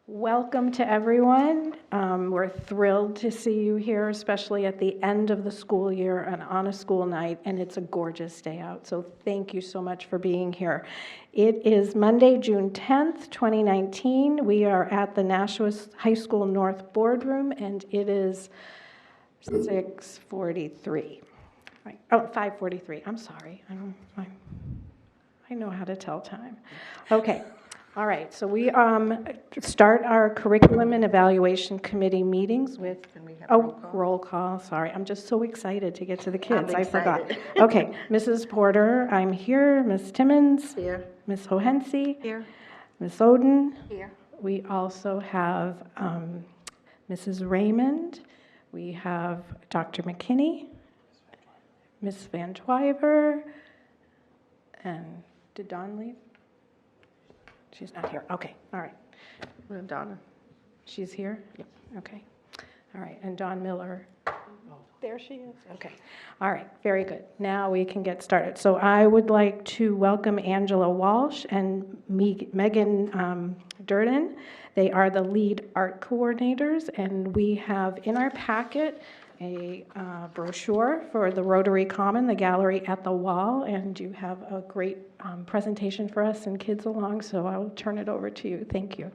Welcome to everyone. We're thrilled to see you here, especially at the end of the school year and on a school night, and it's a gorgeous day out, so thank you so much for being here. It is Monday, June 10th, 2019. We are at the Nashua High School North Boardroom, and it is 6:43. Right. Oh, 5:43. I'm sorry. I know how to tell time. Okay. All right, so we start our Curriculum and Evaluation Committee meetings with, roll call, sorry. I'm just so excited to get to the kids. I forgot. Okay, Mrs. Porter, I'm here. Ms. Timmons? Here. Ms. Hohensee? Here. Ms. Oden? Here. We also have Mrs. Raymond. We have Dr. McKinney, Ms. Van Twyver, and did Dawn leave? She's not here. Okay, all right. And Donna. She's here? Yep. Okay. All right, and Dawn Miller. There she is. Okay. All right, very good. Now we can get started. So I would like to welcome Angela Walsh and Megan Durden. They are the lead art coordinators, and we have in our packet a brochure for the Rotary Common, the gallery at the wall, and you have a great presentation for us and kids along, so I'll turn it over to you. Thank you.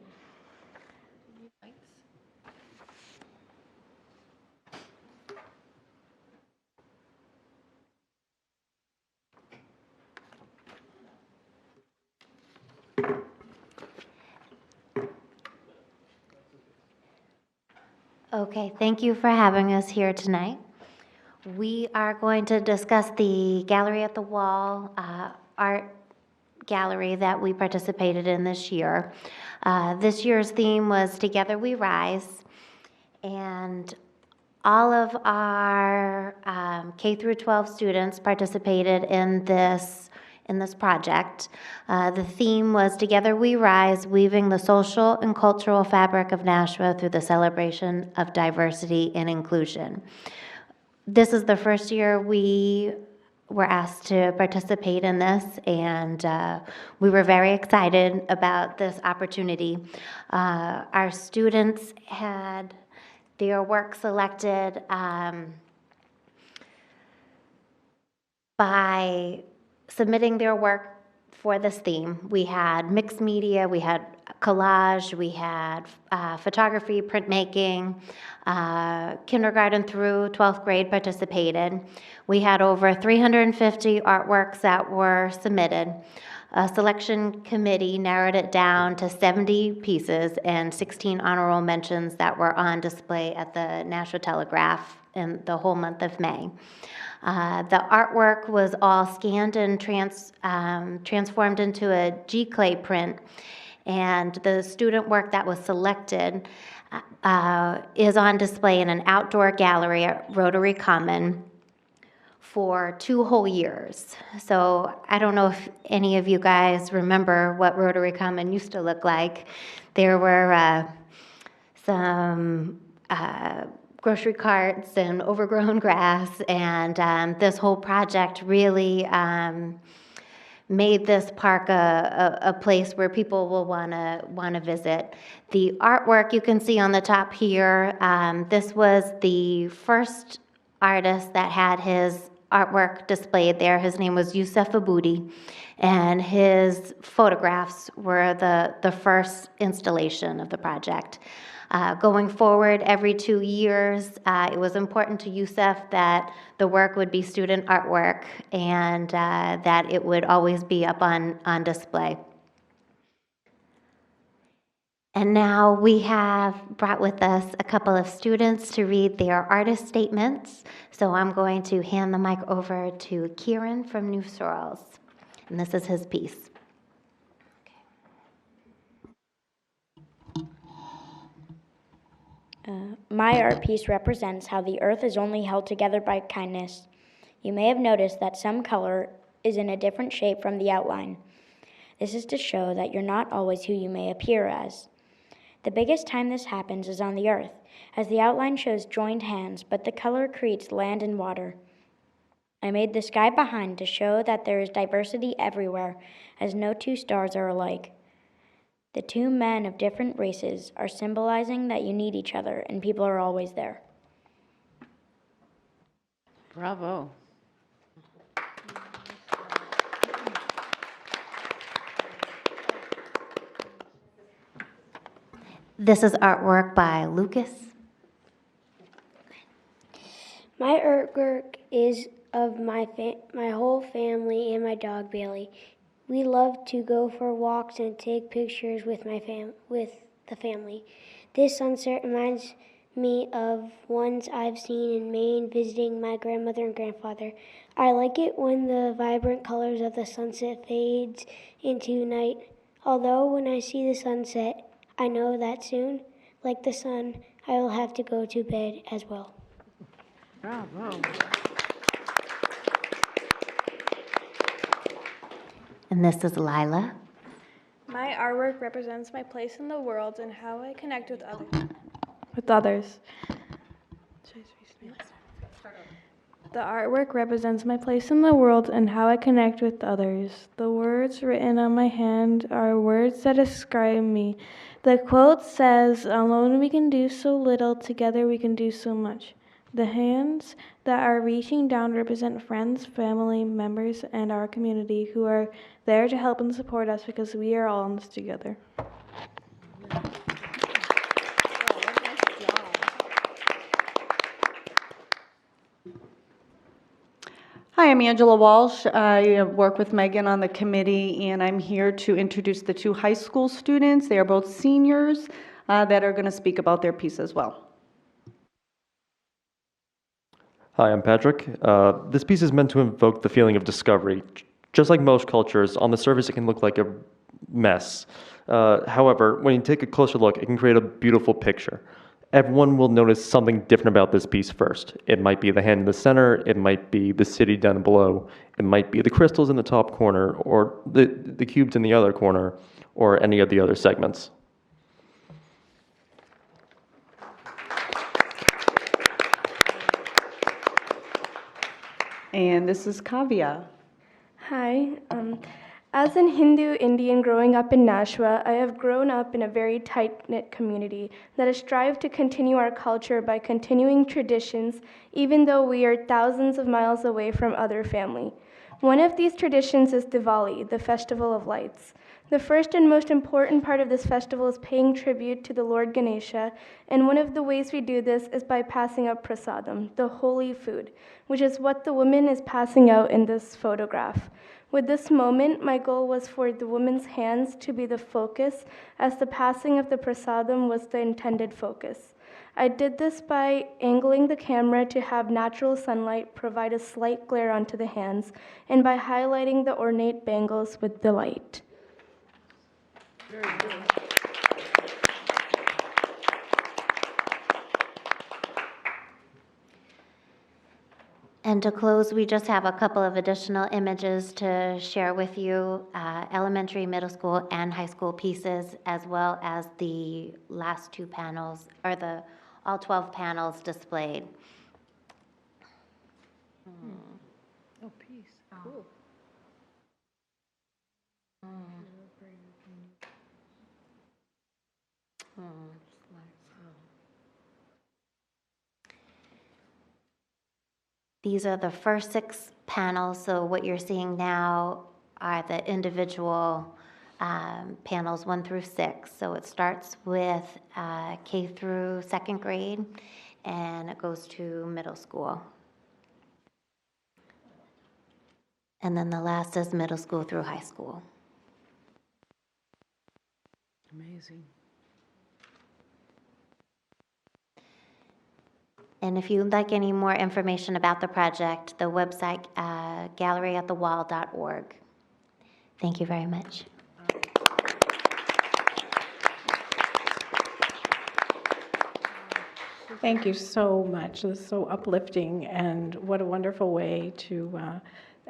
Okay, thank you for having us here tonight. We are going to discuss the Gallery at the Wall art gallery that we participated in this year. This year's theme was Together We Rise, and all of our K through 12 students participated in this project. The theme was Together We Rise, weaving the social and cultural fabric of Nashua through the celebration of diversity and inclusion. This is the first year we were asked to participate in this, and we were very excited about this opportunity. Our students had their work selected by submitting their work for this theme. We had mixed media, we had collage, we had photography, printmaking. Kindergarten through 12th grade participated. We had over 350 artworks that were submitted. A selection committee narrowed it down to 70 pieces and 16 honorable mentions that were on display at the Nashua Telegraph in the whole month of May. The artwork was all scanned and transformed into a G-clay print, and the student work that was selected is on display in an outdoor gallery at Rotary Common for 2 whole years. So I don't know if any of you guys remember what Rotary Common used to look like. There were some grocery carts and overgrown grass, and this whole project really made this park a place where people will want to visit. The artwork you can see on the top here, this was the first artist that had his artwork displayed there. His name was Yusuf Aboudi, and his photographs were the first installation of the project. Going forward, every 2 years, it was important to Yusuf that the work would be student artwork and that it would always be up on display. And now we have brought with us a couple of students to read their artist statements. So I'm going to hand the mic over to Kieran from New Sorrels, and this is his piece. My art piece represents how the earth is only held together by kindness. You may have noticed that some color is in a different shape from the outline. This is to show that you're not always who you may appear as. The biggest time this happens is on the earth, as the outline shows joined hands, but the color creates land and water. I made the sky behind to show that there is diversity everywhere, as no two stars are alike. The two men of different races are symbolizing that you need each other and people are always there. Bravo. This is artwork by Lucas. My artwork is of my whole family and my dog Bailey. We love to go for walks and take pictures with the family. This sunset reminds me of ones I've seen in Maine visiting my grandmother and grandfather. I like it when the vibrant colors of the sunset fades into night. Although when I see the sunset, I know that soon, like the sun, I will have to go to bed as well. Bravo. And this is Lila. My artwork represents my place in the world and how I connect with others. The artwork represents my place in the world and how I connect with others. The words written on my hand are words that describe me. The quote says, "Alone we can do so little, together we can do so much." The hands that are reaching down represent friends, family members, and our community who are there to help and support us because we are all in this together. Hi, I'm Angela Walsh. I work with Megan on the committee, and I'm here to introduce the two high school students. They are both seniors that are going to speak about their piece as well. Hi, I'm Patrick. This piece is meant to invoke the feeling of discovery. Just like most cultures, on the surface it can look like a mess. However, when you take a closer look, it can create a beautiful picture. Everyone will notice something different about this piece first. It might be the hand in the center, it might be the city down below, it might be the crystals in the top corner, or the cubes in the other corner, or any of the other segments. And this is Kavya. Hi. As an Hindu Indian growing up in Nashua, I have grown up in a very tight-knit community that has strived to continue our culture by continuing traditions, even though we are thousands of miles away from other family. One of these traditions is Diwali, the Festival of Lights. The first and most important part of this festival is paying tribute to the Lord Ganesha, and one of the ways we do this is by passing out prasadam, the holy food, which is what the woman is passing out in this photograph. With this moment, my goal was for the woman's hands to be the focus, as the passing of the prasadam was the intended focus. I did this by angling the camera to have natural sunlight provide a slight glare onto the hands, and by highlighting the ornate bangles with the light. Very good. And to close, we just have a couple of additional images to share with you, elementary, middle school, and high school pieces, as well as the last two panels, or all 12 panels displayed. Oh, peace. Cool. These are the first 6 panels, so what you're seeing now are the individual panels 1 through 6. So it starts with K through 2nd grade, and it goes to middle school. And then the last is middle school through high school. Amazing. And if you'd like any more information about the project, the website, galleryatthewall.org. Thank you very much. Thank you so much. This is so uplifting, and what a wonderful way to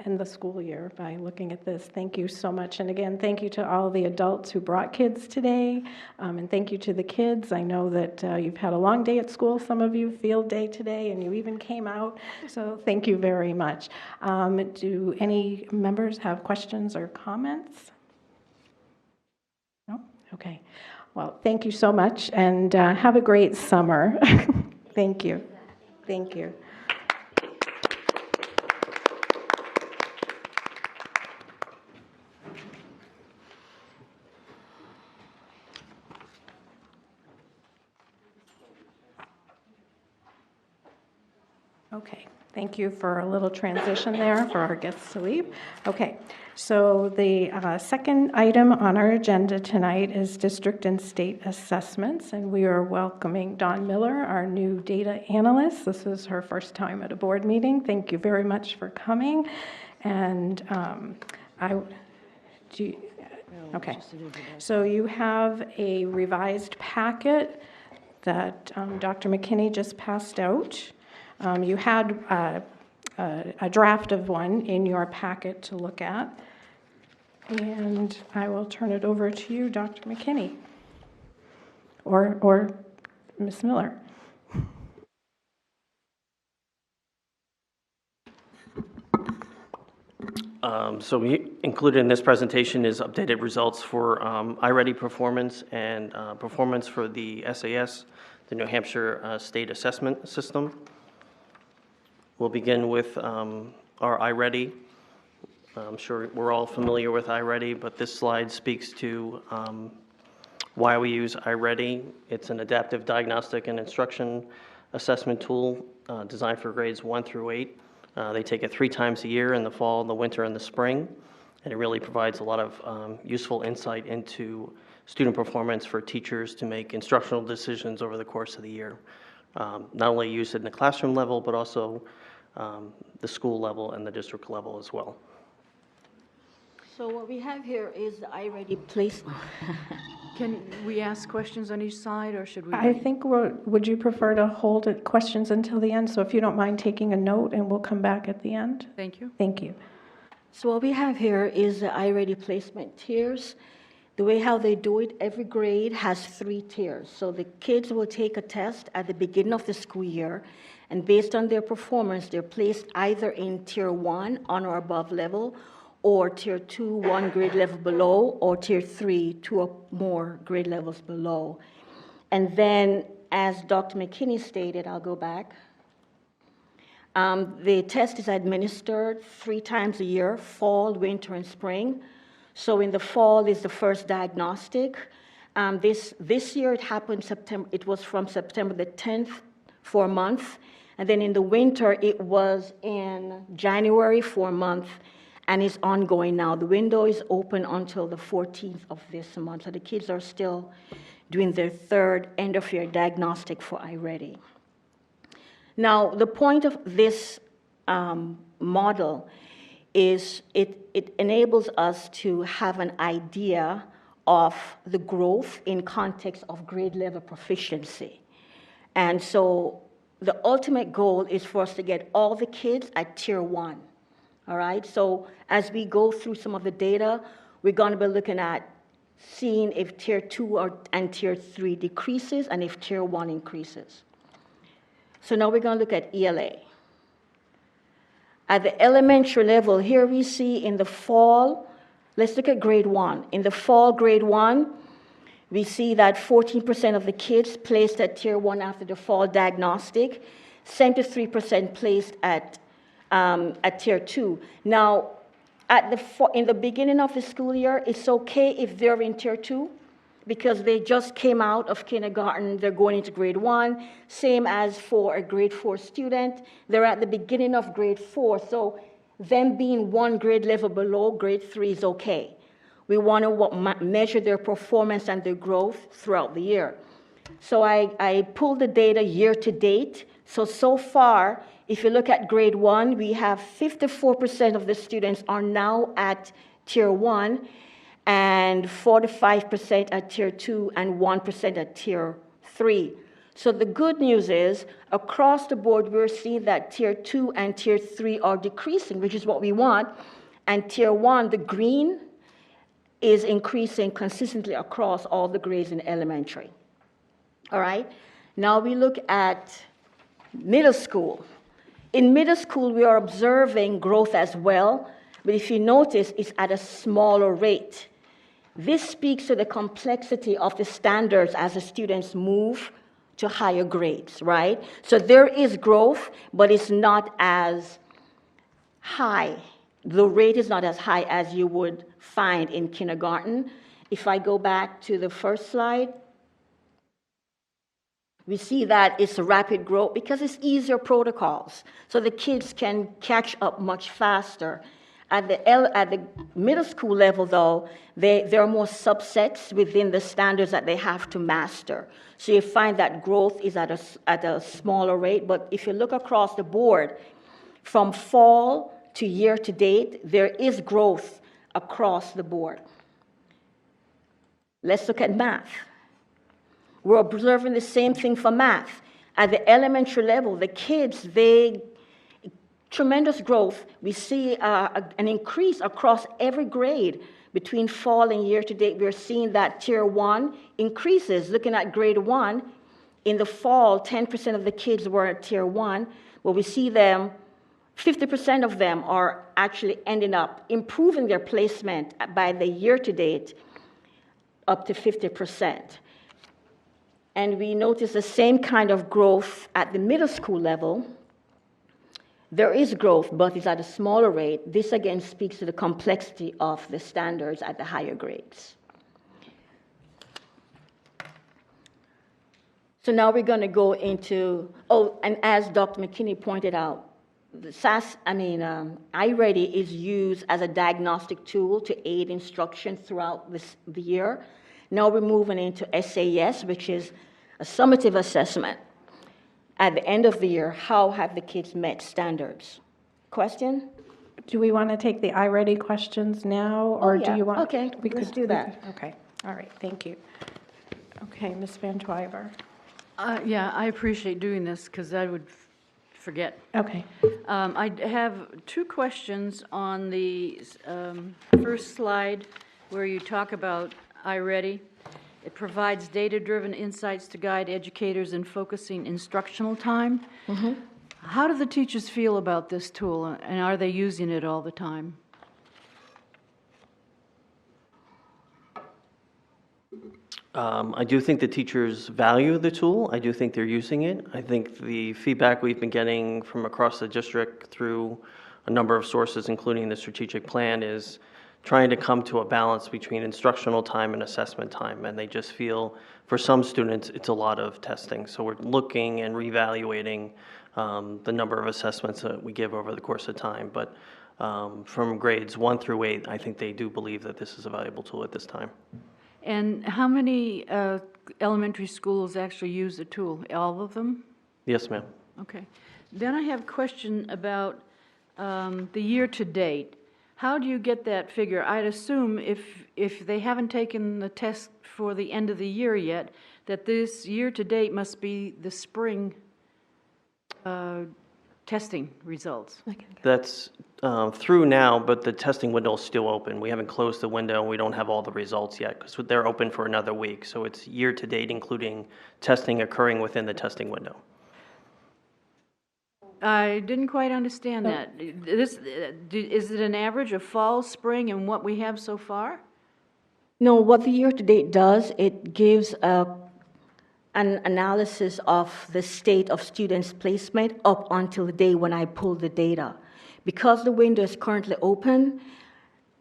end the school year by looking at this. Thank you so much. And again, thank you to all the adults who brought kids today, and thank you to the kids. I know that you've had a long day at school, some of you field day today, and you even came out, so thank you very much. Do any members have questions or comments? No? Okay. Well, thank you so much, and have a great summer. Thank you. Thank you. Okay, thank you for a little transition there for our guests to leave. Okay, so the second item on our agenda tonight is district and state assessments, and we are welcoming Dawn Miller, our new data analyst. This is her first time at a board meeting. Thank you very much for coming. And okay, so you have a revised packet that Dr. McKinney just passed out. You had a draft of one in your packet to look at, and I will turn it over to you, Dr. McKinney, or Ms. Miller. So we included in this presentation is updated results for iReady performance and performance for the SAS, the New Hampshire State Assessment System. We'll begin with our iReady. I'm sure we're all familiar with iReady, but this slide speaks to why we use iReady. It's an adaptive diagnostic and instruction assessment tool designed for grades 1 through 8. They take it 3 times a year, in the fall, the winter, and the spring, and it really provides a lot of useful insight into student performance for teachers to make instructional decisions over the course of the year. Not only used at the classroom level, but also the school level and the district level as well. So what we have here is the iReady placement. Can we ask questions on each side, or should we? I think would you prefer to hold questions until the end? So if you don't mind taking a note, and we'll come back at the end. Thank you. Thank you. So what we have here is the iReady placement tiers. The way how they do it, every grade has 3 tiers. So the kids will take a test at the beginning of the school year, and based on their performance, they're placed either in tier 1, on or above level, or tier 2, 1 grade level below, or tier 3, 2 or more grade levels below. And then, as Dr. McKinney stated, I'll go back. The test is administered 3 times a year, fall, winter, and spring. So in the fall is the first diagnostic. This year it happened September. It was from September the 10th for a month, and then in the winter it was in January for a month, and is ongoing now. The window is open until the 14th of this month, so the kids are still doing their 3rd end-of-year diagnostic for iReady. Now, the point of this model is it enables us to have an idea of the growth in context of grade level proficiency. And so the ultimate goal is for us to get all the kids at tier 1. All right, so as we go through some of the data, we're going to be looking at seeing if tier 2 and tier 3 decreases and if tier 1 increases. So now we're going to look at ELA. At the elementary level, here we see in the fall, let's look at grade 1. In the fall, grade 1, we see that 14% of the kids placed at tier 1 after the fall diagnostic, 73% placed at tier 2. Now, in the beginning of the school year, it's okay if they're in tier 2 because they just came out of kindergarten, they're going into grade 1. Same as for a grade 4 student, they're at the beginning of grade 4, so them being 1 grade level below grade 3 is okay. We want to measure their performance and their growth throughout the year. So I pulled the data year to date. So far, if you look at grade 1, we have 54% of the students are now at tier 1, and 45% at tier 2, and 1% at tier 3. So the good news is, across the board, we're seeing that tier 2 and tier 3 are decreasing, which is what we want, and tier 1, the green, is increasing consistently across all the grades in elementary. All right? Now we look at middle school. In middle school, we are observing growth as well, but if you notice, it's at a smaller rate. This speaks to the complexity of the standards as the students move to higher grades, right? So there is growth, but it's not as high. The rate is not as high as you would find in kindergarten. If I go back to the first slide, we see that it's rapid growth because it's easier protocols. So the kids can catch up much faster. At the middle school level, though, there are more subsets within the standards that they have to master. So you find that growth is at a smaller rate. But if you look across the board, from fall to year to date, there is growth across the board. Let's look at math. We're observing the same thing for math. At the elementary level, the kids, tremendous growth. We see an increase across every grade between fall and year to date. We're seeing that tier 1 increases. Looking at grade 1, in the fall, 10% of the kids were at tier 1, but we see them, 50% of them are actually ending up improving their placement by the year to date up to 50%. And we notice the same kind of growth at the middle school level. There is growth, but it's at a smaller rate. This again speaks to the complexity of the standards at the higher grades. So now we're going to go into, and as Dr. McKinney pointed out, the iReady is used as a diagnostic tool to aid instruction throughout the year. Now we're moving into SAS, which is a summative assessment. At the end of the year, how have the kids met standards? Question? Do we want to take the iReady questions now, or do you want? Okay, let's do that. Okay, all right, thank you. Okay, Ms. Van Twyver. Yeah, I appreciate doing this because I would forget. Okay. I have two questions on the first slide where you talk about iReady. It provides data-driven insights to guide educators in focusing instructional time. Mm-hmm. How do the teachers feel about this tool, and are they using it all the time? I do think the teachers value the tool. I do think they're using it. I think the feedback we've been getting from across the district through a number of sources, including the strategic plan, is trying to come to a balance between instructional time and assessment time. And they just feel, for some students, it's a lot of testing. So we're looking and reevaluating the number of assessments that we give over the course of time. But from grades 1 through 8, I think they do believe that this is a valuable tool at this time. And how many elementary schools actually use the tool? All of them? Yes, ma'am. Okay. Then I have a question about the year-to-date. How do you get that figure? I'd assume if they haven't taken the test for the end of the year yet, that this year-to-date must be the spring testing results. That's through now, but the testing window is still open. We haven't closed the window, and we don't have all the results yet because they're open for another week. So it's year-to-date, including testing occurring within the testing window. I didn't quite understand that. Is it an average of fall, spring, and what we have so far? No, what the year-to-date does, it gives an analysis of the state of students' placement up until the day when I pulled the data. Because the window is currently open,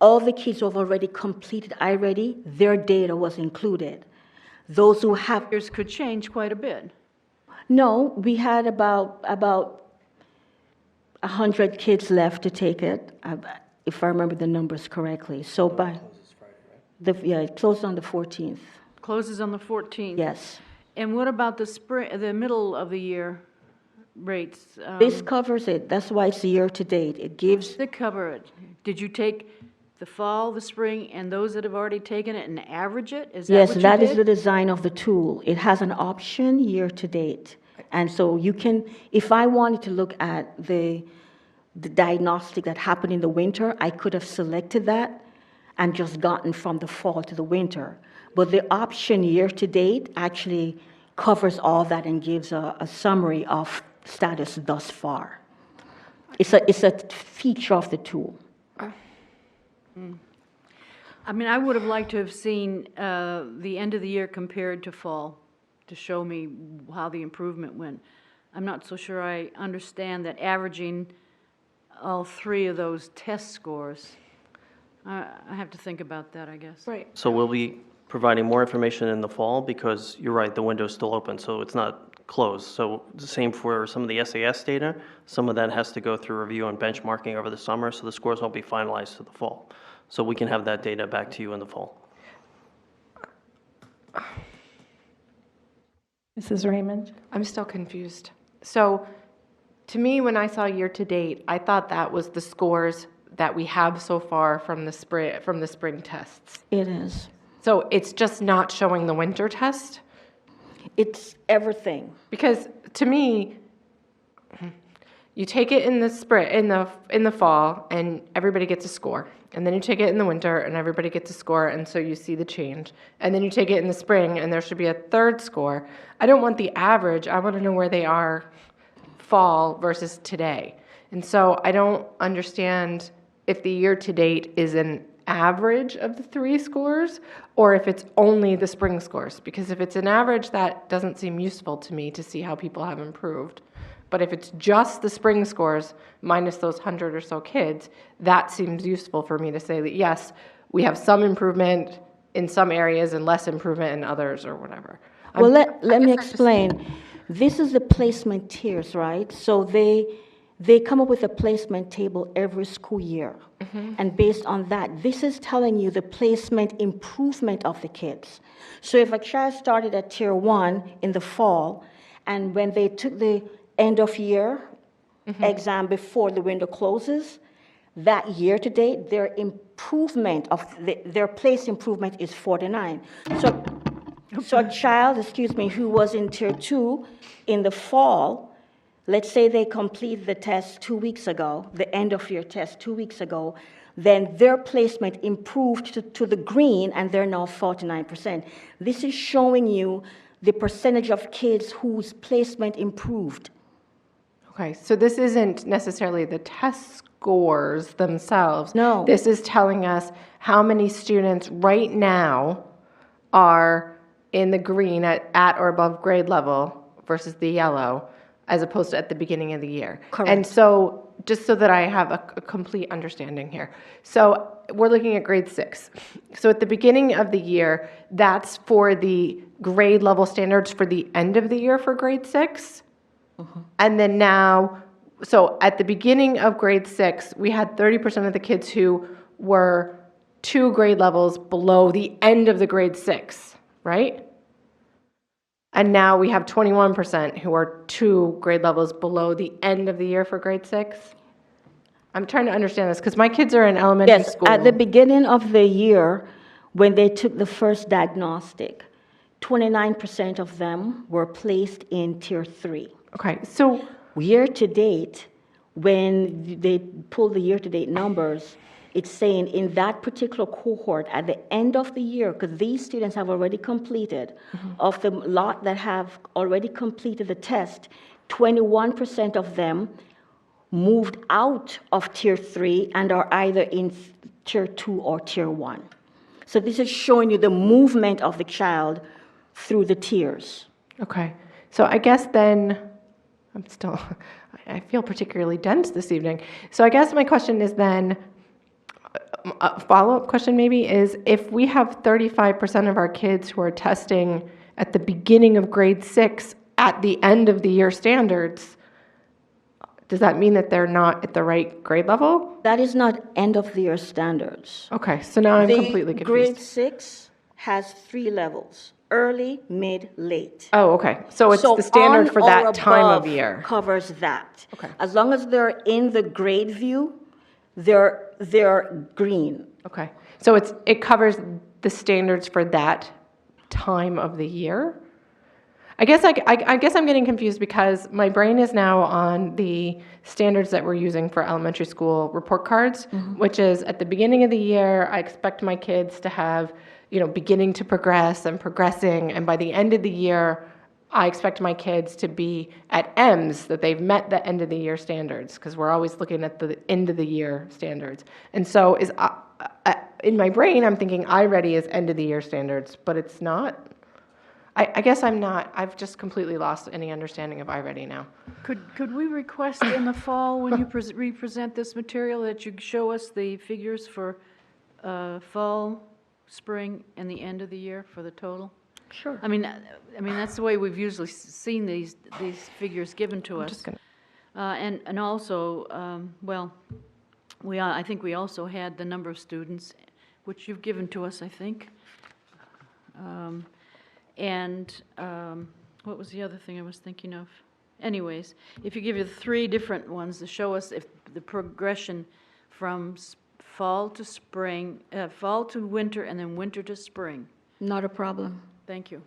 all the kids who have already completed iReady, their data was included. Those who have... Yours could change quite a bit. No, we had about 100 kids left to take it, if I remember the numbers correctly. So by... it closed on the 14th. Closes on the 14th? Yes. And what about the middle of the year rates? This covers it. That's why it's year-to-date. It gives... They cover it. Did you take the fall, the spring, and those that have already taken it and average it? Is that yes, what you that did? is the design of the tool. It has an option year-to-date. And so you can, if I wanted to look at the diagnostic that happened in the winter, I could have selected that and just gotten from the fall to the winter. But the option year-to-date actually covers all that and gives a summary of status thus far. It's a feature of the tool. I mean, I would have liked to have seen the end of the year compared to fall to show me how the improvement went. I'm not so sure I understand that averaging all three of those test scores. I have to think about that, I guess. Right. So we'll be providing more information in the fall because you're right, the window's still open, so it's not closed. So the same for some of the SAS data. Some of that has to go through review and benchmarking over the summer, so the scores won't be finalized to the fall. So we can have that data back to you in the fall. Mrs. Raymond? I'm still confused. So, to me, when I saw year-to-date, I thought that was the scores that we have so far from the spring tests. It is. So it's just not showing the winter test? It's everything. Because to me, you take it in the spring, in the fall, and everybody gets a score. And then you take it in the winter, and everybody gets a score, and so you see the change. And then you take it in the spring, and there should be a third score. I don't want the average. I want to know where they are fall versus today. And so I don't understand if the year-to-date is an average of the three scores, or if it's only the spring scores. Because if it's an average, that doesn't seem useful to me to see how people have improved. But if it's just the spring scores minus those 100 or so kids, that seems useful for me to say that, yes, we have some improvement in some areas and less improvement in others or whatever. Well, let me explain. This is the placement tiers, right? So they come up with a placement table every school year. And based on that, this is telling you the placement improvement of the kids. So if a child started at tier 1 in the fall, and when they took the end of year exam before the window closes, that year to date, their improvement of their place improvement is 49. So a child, who was in tier 2 in the fall, let's say they completed the test 2 weeks ago, the end of year test 2 weeks ago, then their placement improved to the green, and they're now 49%. This is showing you the percentage of kids whose placement improved. Okay, so this isn't necessarily the test scores themselves. No. This is telling us how many students right now are in the green at or above grade level versus the yellow, as opposed to at the beginning of the year. Correct. And so, just so that I have a complete understanding here. So, we're looking at grade 6. So, at the beginning of the year, that's for the grade level standards for the end of the year for grade 6. And then now, so at the beginning of grade 6, we had 30% of the kids who were 2 grade levels below the end of the grade 6, right? And now we have 21% who are 2 grade levels below the end of the year for grade 6. I'm trying to understand this because my kids are in elementary school. At the beginning of the year, when they took the first diagnostic, 29% of them were placed in tier 3. Okay, so Year to date, when they pull the year to date numbers, it's saying in that particular cohort at the end of the year, because these students have already completed, of the lot that have already completed the test, 21% of them moved out of tier 3 and are either in tier 2 or tier 1. So this is showing you the movement of the child through the tiers. okay, so I guess then, I feel particularly dense this evening. So I guess my question is then, a follow-up question maybe is, if we have 35% of our kids who are testing at the beginning of grade 6 at the end of the year standards, does that mean that they're not at the right grade level? That is not end of the year standards. Okay, so now I'm completely The confused. grade 6 has 3 levels: early, mid, late. Oh, okay, so it's the standard on for or that time of above year. covers that. Okay. As long as they're in the grade view, they're green. Okay, so it covers the standards for that time of the year? I guess I'm getting confused because my brain is now on the standards that we're using for elementary school report cards, which is at the beginning of the year, I expect my kids to have, beginning to progress and progressing, and by the end of the year, I expect my kids to be at M's, that they've met the end of the year standards, because we're always looking at the end of the year standards. And so in my brain, I'm thinking iReady is end of the year standards, but it's not. I guess I'm not. I've just completely lost any understanding of iReady now. Could we request in the fall, when you represent this material, that you show us the figures for fall, spring, and the end of the year for the total? Sure. I mean, that's the way we've usually seen these figures given to us. And also, well, I think we also had the number of students, which you've given to us, I think. What was the other thing I was thinking of? Anyways, if you give you the 3 different ones to show us if the progression from fall to spring, fall to winter, and then winter to spring. Not a problem. Thank you.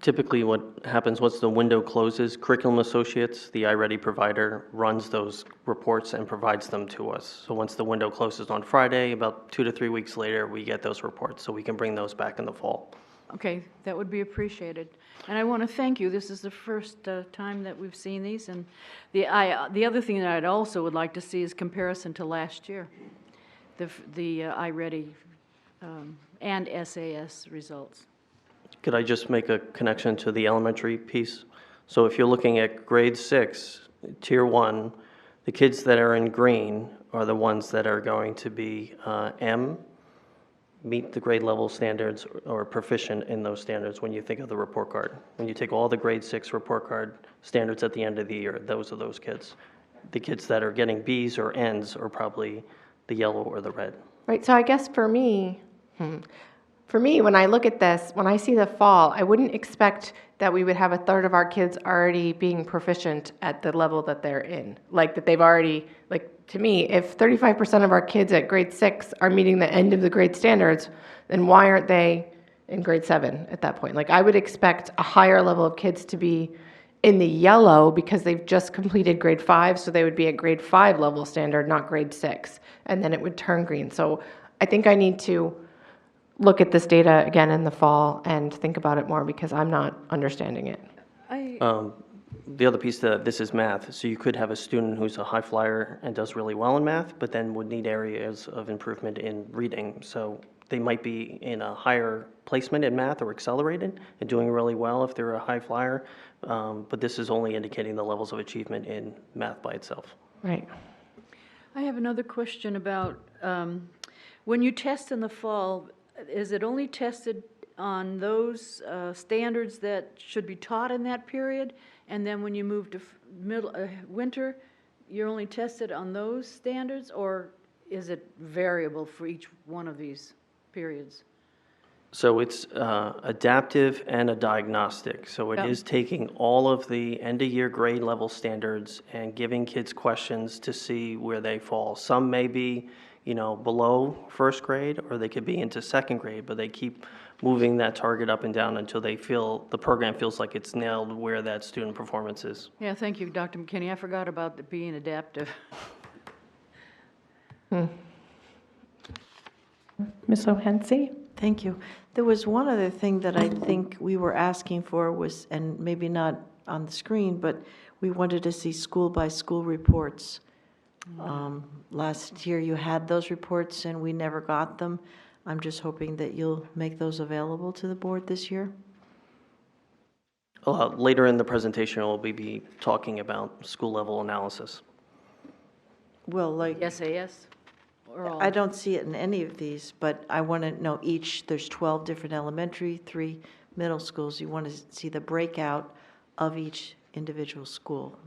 Typically, what happens once the window closes, Curriculum Associates, the iReady provider, runs those reports and provides them to us. So once the window closes on Friday, about 2 to 3 weeks later, we get those reports, so we can bring those back in the fall. Okay, that would be appreciated. And I want to thank you. This is the first time that we've seen these. And the other thing that I'd also would like to see is comparison to last year, the iReady and SAS results. Could I just make a connection to the elementary piece? So if you're looking at grade 6, tier 1, the kids that are in green are the ones that are going to be M, meet the grade level standards or proficient in those standards when you think of the report card. When you take all the grade 6 report card standards at the end of the year, those are those kids. The kids that are getting Bs or Ns are probably the yellow or the red. Right, so I guess for me, when I look at this, when I see the fall, I wouldn't expect that we would have a third of our kids already being proficient at the level that they're in. Like that they've already, like to me, if 35% of our kids at grade 6 are meeting the end of the grade standards, then why aren't they in grade 7 at that point? Like I would expect a higher level of kids to be in the yellow because they've just completed grade 5, so they would be at grade 5 level standard, not grade 6, and then it would turn green. So I think I need to look at this data again in the fall and think about it more because I'm not understanding it. The other piece that this is math, so you could have a student who's a high flyer and does really well in math, but then would need areas of improvement in reading. So they might be in a higher placement in math or accelerated and doing really well if they're a high flyer, but this is only indicating the levels of achievement in math by itself. Right. I have another question about when you test in the fall, is it only tested on those standards that should be taught in that period? And then when you move to winter, you're only tested on those standards? Or is it variable for each one of these periods? So it's adaptive and a diagnostic. So it is taking all of the end-of-year grade level standards and giving kids questions to see where they fall. Some may be, below first grade, or they could be into second grade, but they keep moving that target up and down until they feel the program feels like it's nailed where that student performance is. Yeah, thank you, Dr. McKinney. I forgot about the being adaptive. Ms. O'Hensey? Thank you. There was one other thing that I think we were asking for was, and maybe not on the screen, but we wanted to see school-by-school reports. Last year you had those reports and we never got them. I'm just hoping that you'll make those available to the board this year. Later in the presentation, we'll be talking about school-level analysis. Well, like, SAS? Or all? I don't see it in any of these, but I want to know each, there's 12 different elementary, 3 middle schools. You want to see the breakout of each individual school.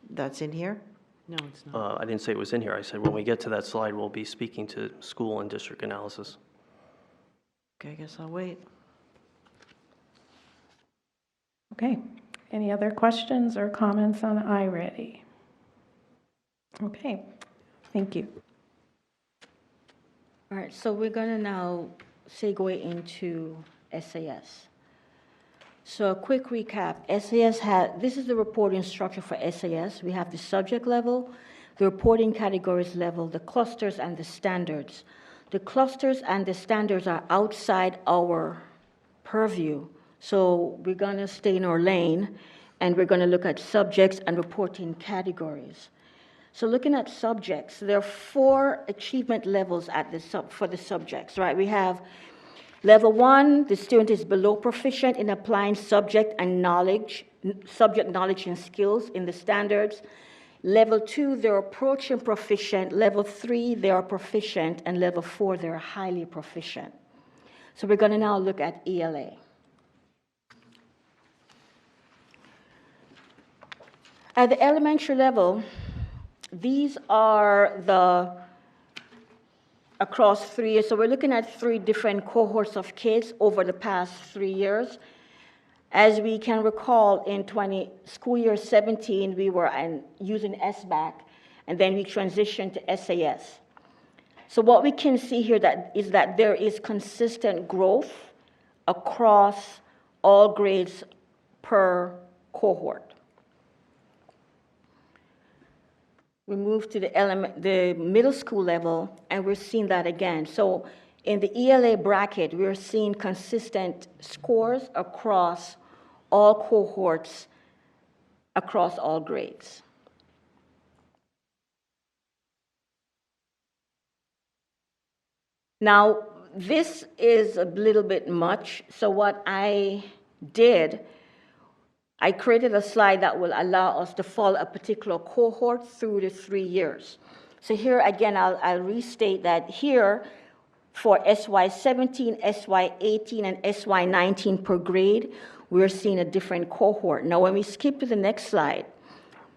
That's in here? No, it's not. I didn't say it was in here. I said when we get to that slide, we'll be speaking to school and district analysis. Okay, I guess I'll wait. Okay. Any other questions or comments on iReady? Okay. Thank you. All right, so we're going to now segue into SAS. So a quick recap, this is the reporting structure for SAS. We have the subject level, the reporting categories level, the clusters, and the standards. The clusters and the standards are outside our purview. So we're going to stay in our lane, and we're going to look at subjects and reporting categories. So looking at subjects, there are 4 achievement levels at for the subjects, right? We have level 1, the student is below proficient in applying subject knowledge and skills in the standards. Level 2, they're approaching proficient. Level 3, they are proficient. And level 4, they're highly proficient. So we're going to now look at ELA. At the elementary level, these are across 3 years. So we're looking at 3 different cohorts of kids over the past 3 years. As we can recall, in school year 17, we were using SBAC, and then we transitioned to SAS. So what we can see here is that there is consistent growth across all grades per cohort. We move to the middle school level, and we're seeing that again. So in the ELA bracket, we're seeing consistent scores across all cohorts, across all grades. Now, this is a little bit much, so what I did, I created a slide that will allow us to follow a particular cohort through the 3 years. So here again, I'll restate that here for SY17, SY18, and SY19 per grade, we're seeing a different cohort. Now, when we skip to the next slide,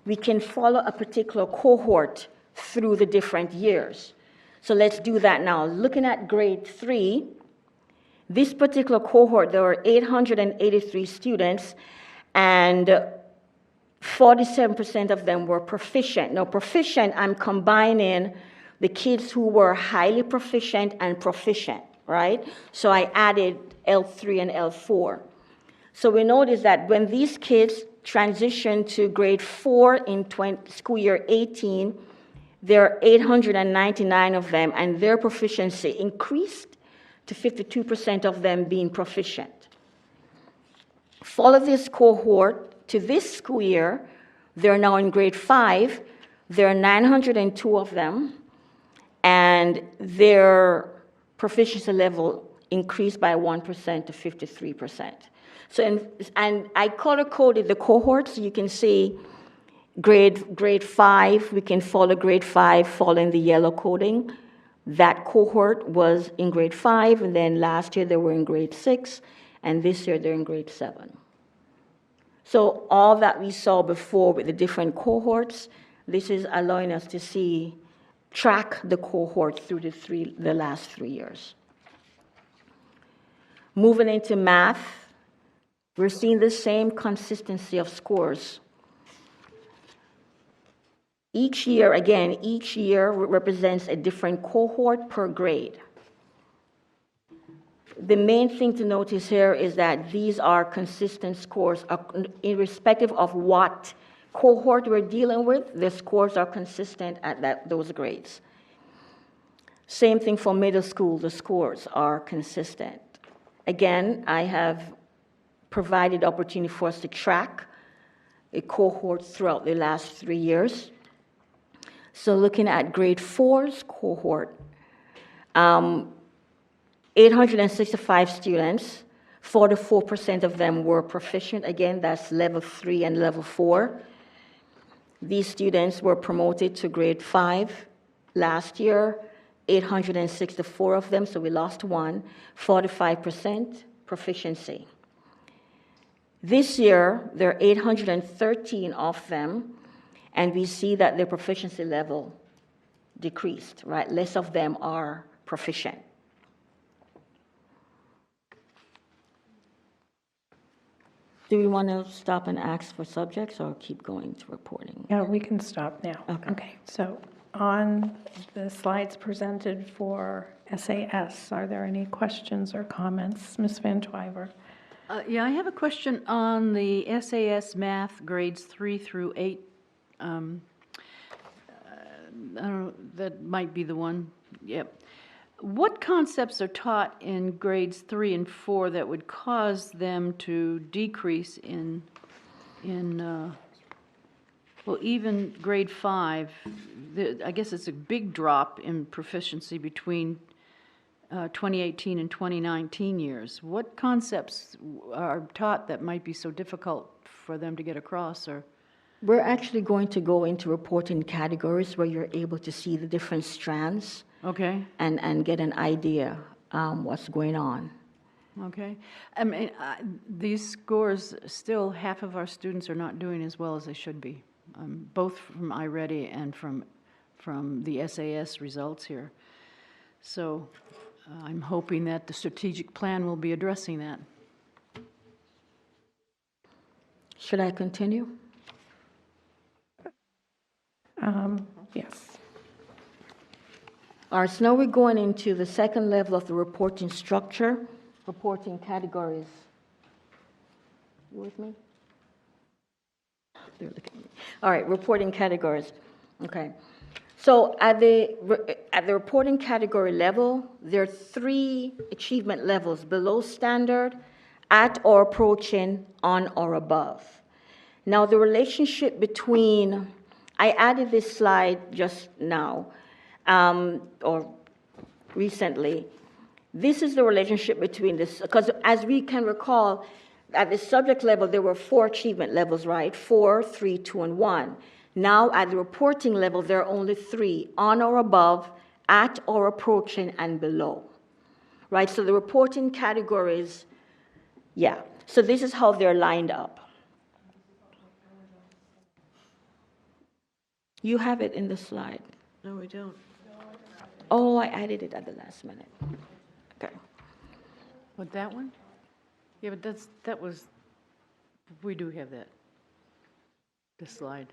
we can follow a particular cohort through the different years. So let's do that now. Looking at grade 3, this particular cohort, there were 883 students, and 47% of them were proficient. Now, proficient, I'm combining the kids who were highly proficient and proficient, right? So I added L3 and L4. So we noticed that when these kids transitioned to grade 4 in school year 18, there are 899 of them, and their proficiency increased to 52% of them being proficient. Follow this cohort to this school year, they're now in grade 5, there are 902 of them, and their proficiency level increased by 1% to 53%. So, and I color-coded the cohorts, so you can see grade 5, we can follow grade 5 following the yellow coding. That cohort was in grade 5, and then last year they were in grade 6, and this year they're in grade 7. So all that we saw before with the different cohorts, this is allowing us to track the cohort through the last 3 years. Moving into math, we're seeing the same consistency of scores. Each year represents a different cohort per grade. The main thing to notice here is that these are consistent scores irrespective of what cohort we're dealing with. The scores are consistent at those grades. Same thing for middle school, the scores are consistent. Again, I have provided opportunity for us to track a cohort throughout the last 3 years. So looking at grade 4's cohort, 865 students, 44% of them were proficient. Again, that's level 3 and level 4. These students were promoted to grade 5 last year, 864 of them, so we lost 1, 45% proficiency. This year, there are 813 of them, and we see that their proficiency level decreased, right? Less of them are proficient. Do we want to stop and ask for subjects or keep going to reporting? Yeah, we can stop now. Okay, so on the slides presented for SAS, are there any questions or comments? Ms. Van Twyver? Yeah, I have a question on the SAS math grades 3 through 8. I don't know, that might be the one. Yep. What concepts are taught in grades 3 and 4 that would cause them to decrease in Well, even grade 5, I guess it's a big drop in proficiency between 2018 and 2019 years. What concepts are taught that might be so difficult for them to get across, or? We're actually going to go into reporting categories where you're able to see the different strands Okay, and get an idea what's going on. okay. I mean, these scores, still half of our students are not doing as well as they should be, both from iReady and from the SAS results here. So I'm hoping that the strategic plan will be addressing that. Should I continue? Yes. All right, so now we're going into the second level of the reporting structure, reporting categories. You with me? They're looking at me. All right, reporting categories. Okay. So at the reporting category level, there are 3 achievement levels: below standard, at or approaching, on or above. Now the relationship between, I added this slide just now, or recently. This is the relationship between this, because as we can recall, at the subject level, there were 4 achievement levels, right? 4, 3, 2, and 1. Now, at the reporting level, there are only 3, on or above, at or approaching, and below, right? So the reporting categories, yeah. So this is how they're lined up. You have it in the slide. No, we don't. Oh, I added it at the last minute. Okay. What, that one? Yeah, but that was, we do have that, the slide,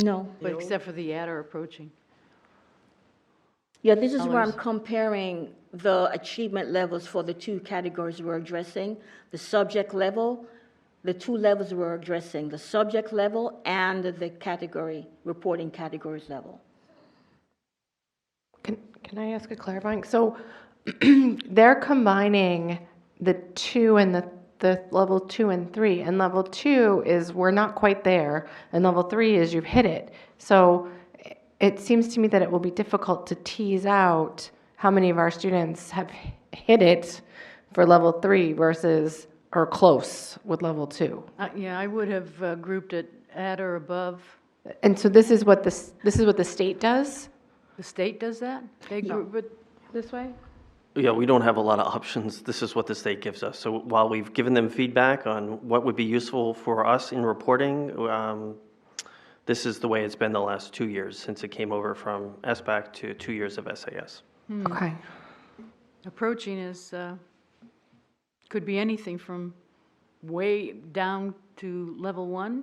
No. but except for the at or approaching. Yeah, this is where I'm Others. comparing the achievement levels for the 2 categories we're addressing. The subject level, the 2 levels we're addressing, the subject level and the category, reporting categories level. Can I ask a clarifying? So they're combining the 2 and the level 2 and 3, and level 2 is we're not quite there, and level 3 is you've hit it. So it seems to me that it will be difficult to tease out how many of our students have hit it for level 3 versus or close with level 2. Yeah, I would have grouped it at or above. And so this is what the state does? The state does that? They group it this way? Yeah, we don't have a lot of options. This is what the state gives us. So while we've given them feedback on what would be useful for us in reporting, this is the way it's been the last 2 years since it came over from SBAC to 2 years of SAS. Okay. Approaching is, could be anything from way down to level 1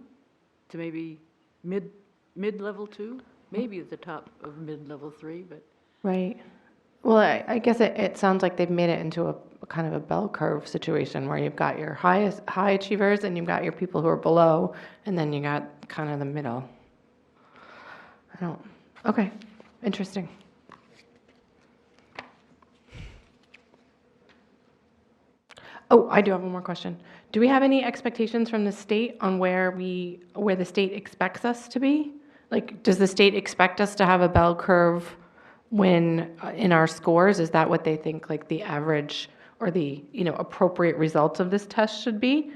to maybe mid-level 2, maybe at the top of mid-level 3, but. Right. Well, I guess it sounds like they've made it into a kind of a bell curve situation where you've got your high achievers and you've got your people who are below, and then you got kind of the middle. Okay, interesting. Oh, I do have one more question. Do we have any expectations from the state on where the state expects us to be? Like, does the state expect us to have a bell curve when in our scores? Is that what they think like the average or the appropriate results of this test should be?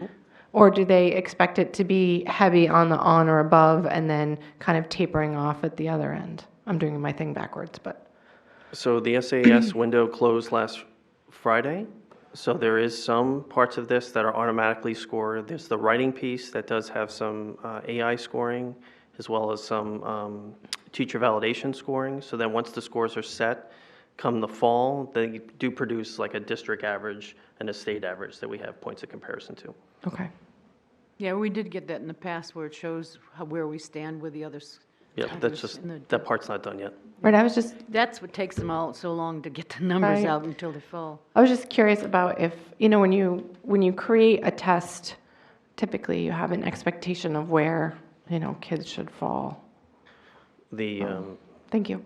Or do they expect it to be heavy on the on or above and then kind of tapering off at the other end? I'm doing my thing backwards, but. So the SAS window closed last Friday. So there is some parts of this that are automatically scored. There's the writing piece that does have some AI scoring, as well as some teacher validation scoring. So then once the scores are set, come the fall, they do produce like a district average and a state average that we have points of comparison to. Okay. Yeah, we did get that in the past where it shows where we stand with the others. Yeah, that's just, that part's not done yet. Right, That's what takes them all so long to get the numbers Right. out until they fall. I was just curious about if, when you create a test, typically you have an expectation of where, kids should fall. Thank you.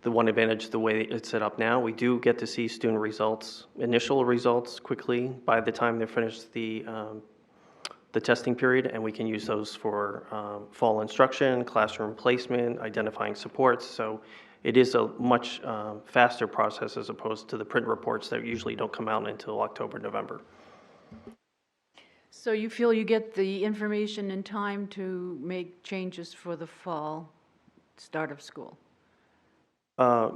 The one advantage, the way it's set up now, we do get to see student results, initial results quickly by the time they finish the the testing period, and we can use those for fall instruction, classroom placement, identifying supports. So it is a much faster process as opposed to the print reports that usually don't come out until October, November. So you feel you get the information in time to make changes for the fall start of school?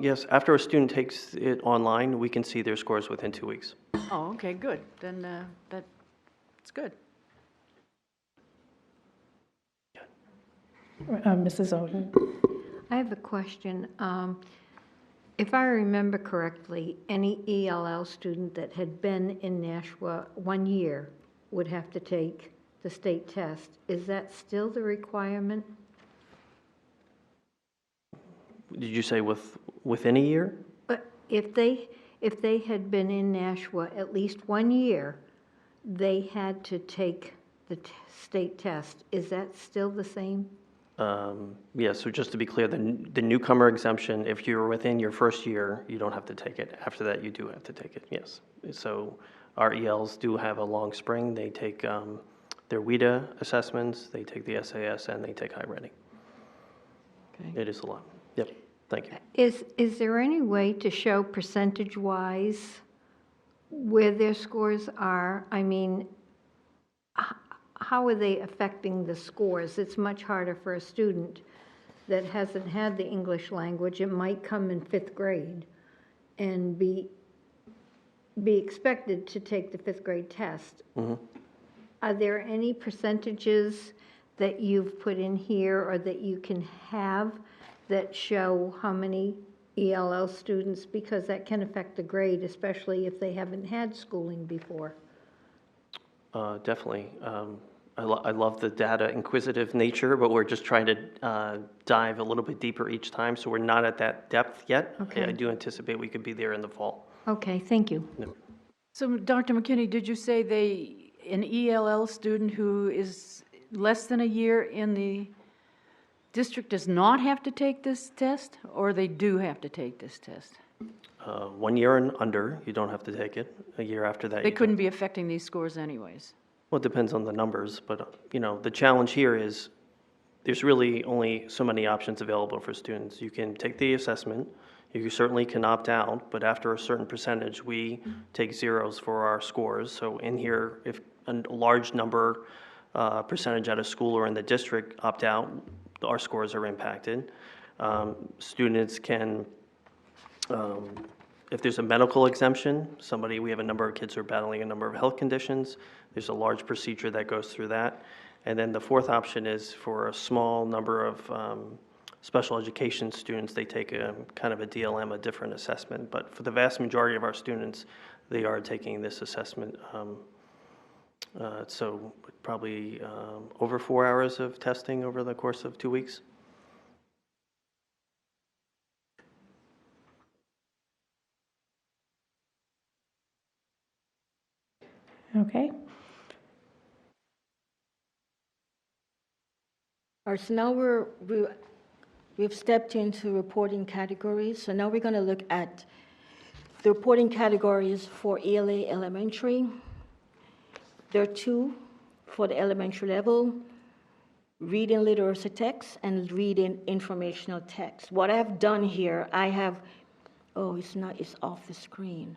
Yes, after a student takes it online, we can see their scores within 2 weeks. Oh, okay, good. Then that's good. Mrs. Oden? I have a question. If I remember correctly, any ELL student that had been in Nashua 1 year would have to take the state test. Is that still the requirement? Did you say within a year? But if they had been in Nashua at least 1 year, they had to take the state test. Is that still the same? Yeah, so just to be clear, the newcomer exemption, if you're within your first year, you don't have to take it. After that, you do have to take it, yes. So our ELs do have a long spring. They take their WIDA assessments, they take the SAS, and they take iReady. Okay. It is a lot. Yep, thank you. Is there any way to show percentage-wise where their scores are? I mean, how are they affecting the scores? It's much harder for a student that hasn't had the English language. It might come in 5th grade and be expected to take the 5th grade test. Mm-hmm. Are there any percentages that you've put in here or that you can have that show how many ELL students, because that can affect the grade, especially if they haven't had schooling before? Definitely. I love the data inquisitive nature, but we're just trying to dive a little bit deeper each time, so we're not at that depth yet. Okay. I do anticipate we could be there in the fall. Okay, thank you. No. So, Dr. McKinney, did you say an ELL student who is less than a year in the district does not have to take this test, or they do have to take this test? 1 year and under, you don't have to take it. A year after that, They you couldn't don't. be affecting these scores anyways. Well, it depends on the numbers, but the challenge here is there's really only so many options available for students. You can take the assessment, you certainly can opt out, but after a certain percentage, we take zeros for our scores. So in here, if a large number percentage at a school or in the district opt out, our scores are impacted. Students can, if there's a medical exemption, we have a number of kids who are battling a number of health conditions, there's a large procedure that goes through that. And then the fourth option is for a small number of special education students, they take a kind of a DLM, a different assessment. But for the vast majority of our students, they are taking this assessment. So probably over 4 hours of testing over the course of 2 weeks. Okay. All right, so now we've stepped into reporting categories. So now we're going to look at the reporting categories for ELA elementary. There are 2 for the elementary level: reading literacy text and reading informational text. What I've done here, it's off the screen.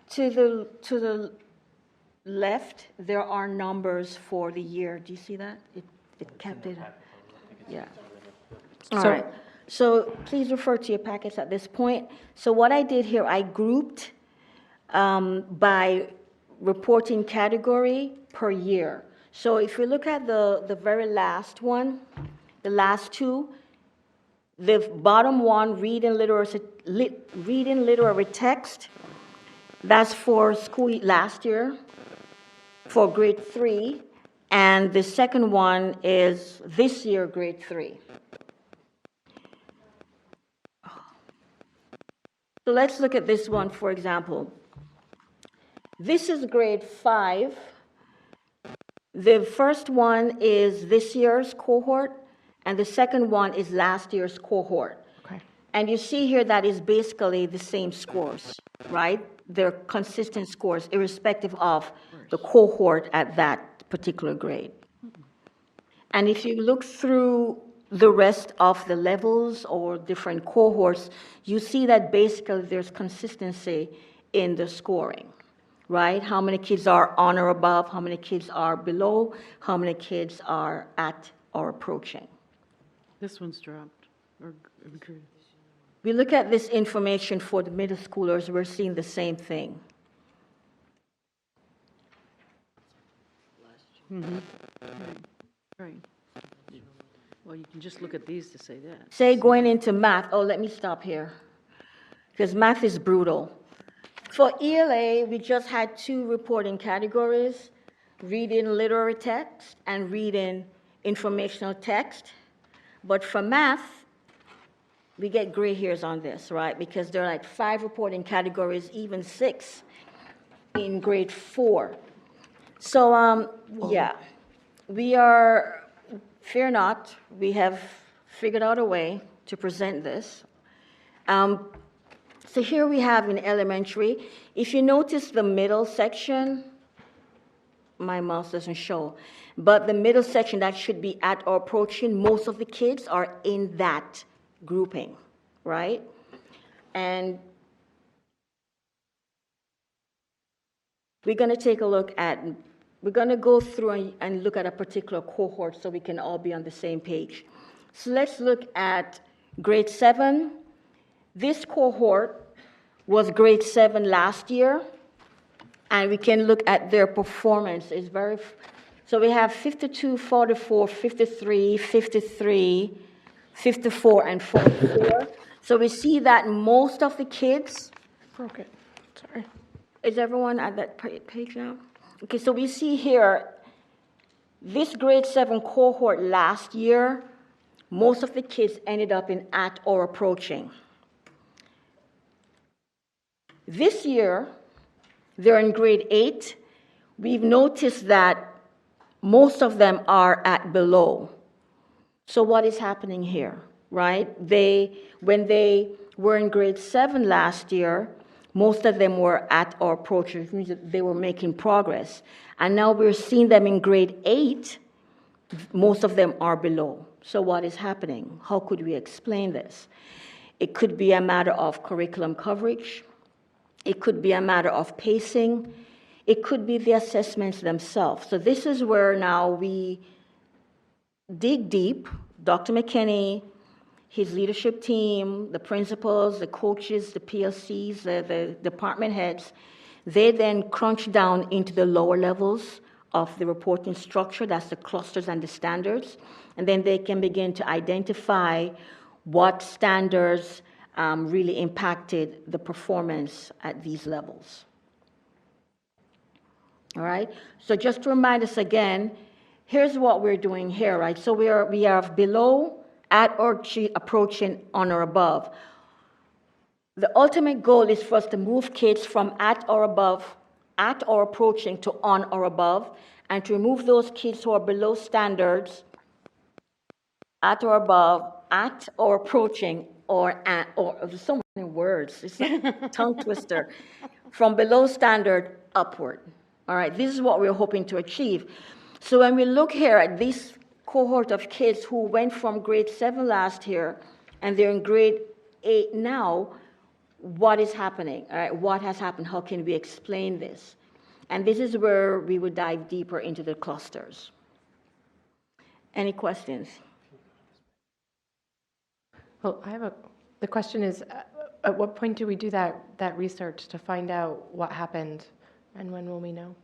To the left, there are numbers for the year. Do you see that? It kept it. Yeah. All right. So please refer to your packets at this point. So what I did here, I grouped by reporting category per year. So if you look at the very last one, the last 2, the bottom one, reading literary text, that's for school last year, for grade 3, and the second one is this year, grade 3. So let's look at this one, for example. This is grade 5. The first one is this year's cohort, and the second one is last year's cohort. Okay. And you see here that is basically the same scores, right? They're consistent scores, irrespective of the cohort at that particular grade. And if you look through the rest of the levels or different cohorts, you see that basically there's consistency in the scoring, right? How many kids are on or above, how many kids are below, how many kids are at or approaching. This one's dropped, or improved. We look at this information for the middle schoolers, we're seeing the same thing. Right. Well, you can just look at these to say that. Say going into math, oh, let me stop here, because math is brutal. For ELA, we just had 2 reporting categories, reading literary text and reading informational text. But for math, we get gray hairs on this, right? Because there are like 5 reporting categories, even 6 in grade 4. So, yeah, we are, fear not, we have figured out a way to present this. So here we have in elementary, if you notice the middle section, my mouse doesn't show, but the middle section that should be at or approaching, most of the kids are in that grouping, right? And we're going to take a look at, we're going to go through and look at a particular cohort so we can all be on the same page. So let's look at grade 7. This cohort was grade 7 last year, and we can look at their performance. It's very, so we have 52, 44, 53, 53, 54, and 44. So we see that most of the kids, Broke it, sorry. is everyone at that page now? Okay, so we see here, this grade 7 cohort last year, most of the kids ended up in at or approaching. This year, they're in grade 8. We've noticed that most of them are at below. So what is happening here, right? When they were in grade 7 last year, most of them were at or approaching, which means that they were making progress. And now we're seeing them in grade 8, most of them are below. So what is happening? How could we explain this? It could be a matter of curriculum coverage. It could be a matter of pacing. It could be the assessments themselves. So this is where now we dig deep. Dr. McKinney, his leadership team, the principals, the coaches, the PLCs, the department heads, they then crunch down into the lower levels of the reporting structure. That's the clusters and the standards. And then they can begin to identify what standards really impacted the performance at these levels. All right? So just to remind us again, here's what we're doing here, right? So we are below, at or approaching, on or above. The ultimate goal is for us to move kids from at or above, at or approaching, to on or above, and to remove those kids who are below standards, at or above, at or approaching, or at, or there's so many words, it's a tongue twister, from below standard upward. All right, this is what we're hoping to achieve. So when we look here at this cohort of kids who went from grade 7 last year and they're in grade 8 now, what is happening? All right, what has happened? How can we explain this? And this is where we would dive deeper into the clusters. Any questions? Well, the question is, at what point do we do that research to find out what happened, and when will we know?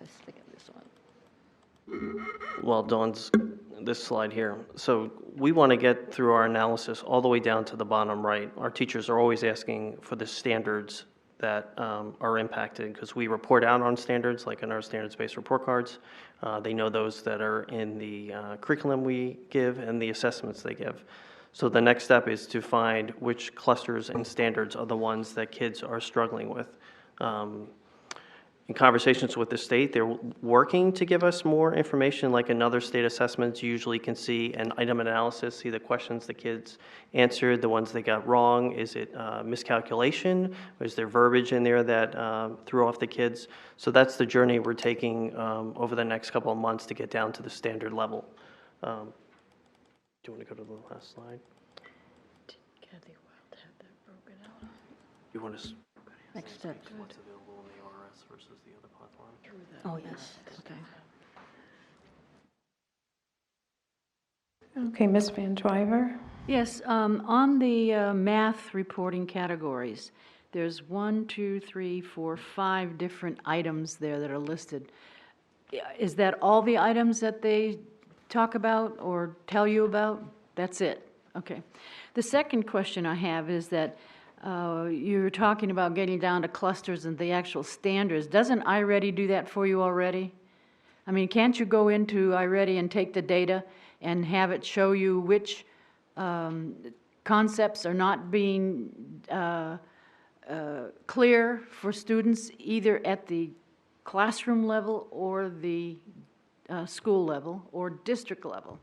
Let's look at this one. Well, Dawn's this slide here. So we want to get through our analysis all the way down to the bottom right. Our teachers are always asking for the standards that are impacted, because we report out on standards, like in our standards-based report cards. They know those that are in the curriculum we give and the assessments they give. So the next step is to find which clusters and standards are the ones that kids are struggling with. In conversations with the state, they're working to give us more information, like in other state assessments, you usually can see an item analysis, see the questions the kids answered, the ones they got wrong. Is it miscalculation? Or is there verbiage in there that threw off the kids? So that's the journey we're taking over the next couple of months to get down to the standard level. Do you want to go to the last slide? Kathy Wild had that broken out. You want to? Next step. What's available in the ORS versus the other platform? Oh, yes, okay. Okay, Ms. Van Twyver? Yes, on the math reporting categories, there's 1, 2, 3, 4, 5 different items there that are listed. Is that all the items that they talk about or tell you about? That's it? Okay. The second question I have is that you're talking about getting down to clusters and the actual standards. Doesn't iReady do that for you already? I mean, can't you go into iReady and take the data and have it show you which concepts are not being clear for students either at the classroom level or the school level or district level?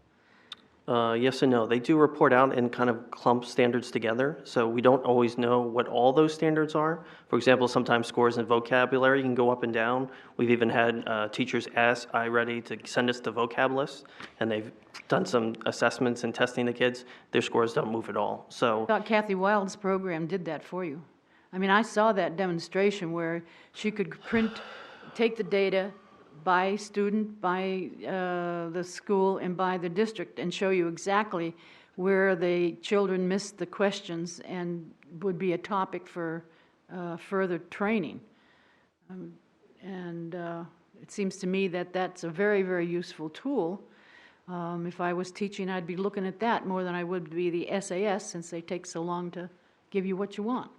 Yes and no. They do report out and kind of clump standards together, so we don't always know what all those standards are. For example, sometimes scores in vocabulary can go up and down. We've even had teachers ask iReady to send us the vocab list, and they've done some assessments and testing the kids. Their scores don't move at all. So I thought Kathy Wild's program did that for you. I mean, I saw that demonstration where she could take the data by student, by the school, and by the district, and show you exactly where the children missed the questions and would be a topic for further training. It seems to me that that's a very, very useful tool. If I was teaching, I'd be looking at that more than I would be the SAS, since they take so long to give you what you want.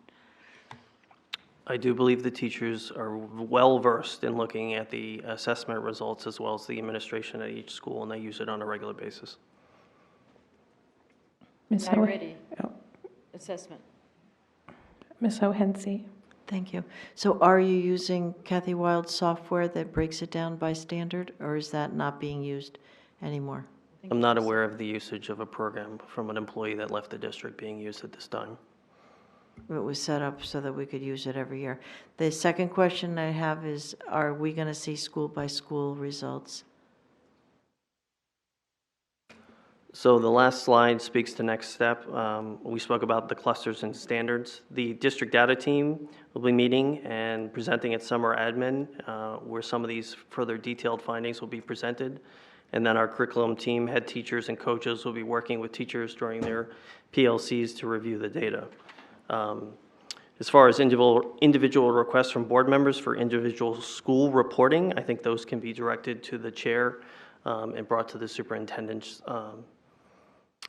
I do believe the teachers are well-versed in looking at the assessment results as well as the administration at each school, and they use it on a regular basis. Ms. iReady assessment. Ms. O'Hensey? Thank you. So are you using Kathy Wild's software that breaks it down by standard, or is that not being used anymore? I'm not aware of the usage of a program from an employee that left the district being used at this time. It was set up so that we could use it every year. The second question I have is, are we going to see school-by-school results? So the last slide speaks to next step. We spoke about the clusters and standards. The district data team will be meeting and presenting at summer admin, where some of these further detailed findings will be presented. And then our curriculum team, head teachers and coaches will be working with teachers during their PLCs to review the data. As far as individual requests from board members for individual school reporting, I think those can be directed to the chair and brought to the superintendent's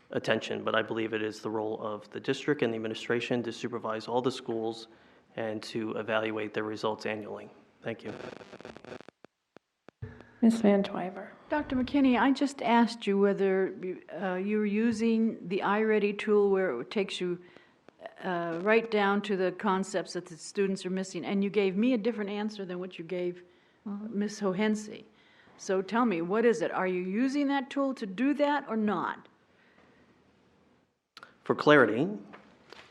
attention. But I believe it is the role of the district and the administration to supervise all the schools and to evaluate their results annually. Thank you. Ms. Van Twyver? Dr. McKinney, I just asked you whether you were using the iReady tool where it takes you right down to the concepts that the students are missing, and you gave me a different answer than what you gave Ms. O'Hensey. So tell me, what is it? Are you using that tool to do that or not? For clarity,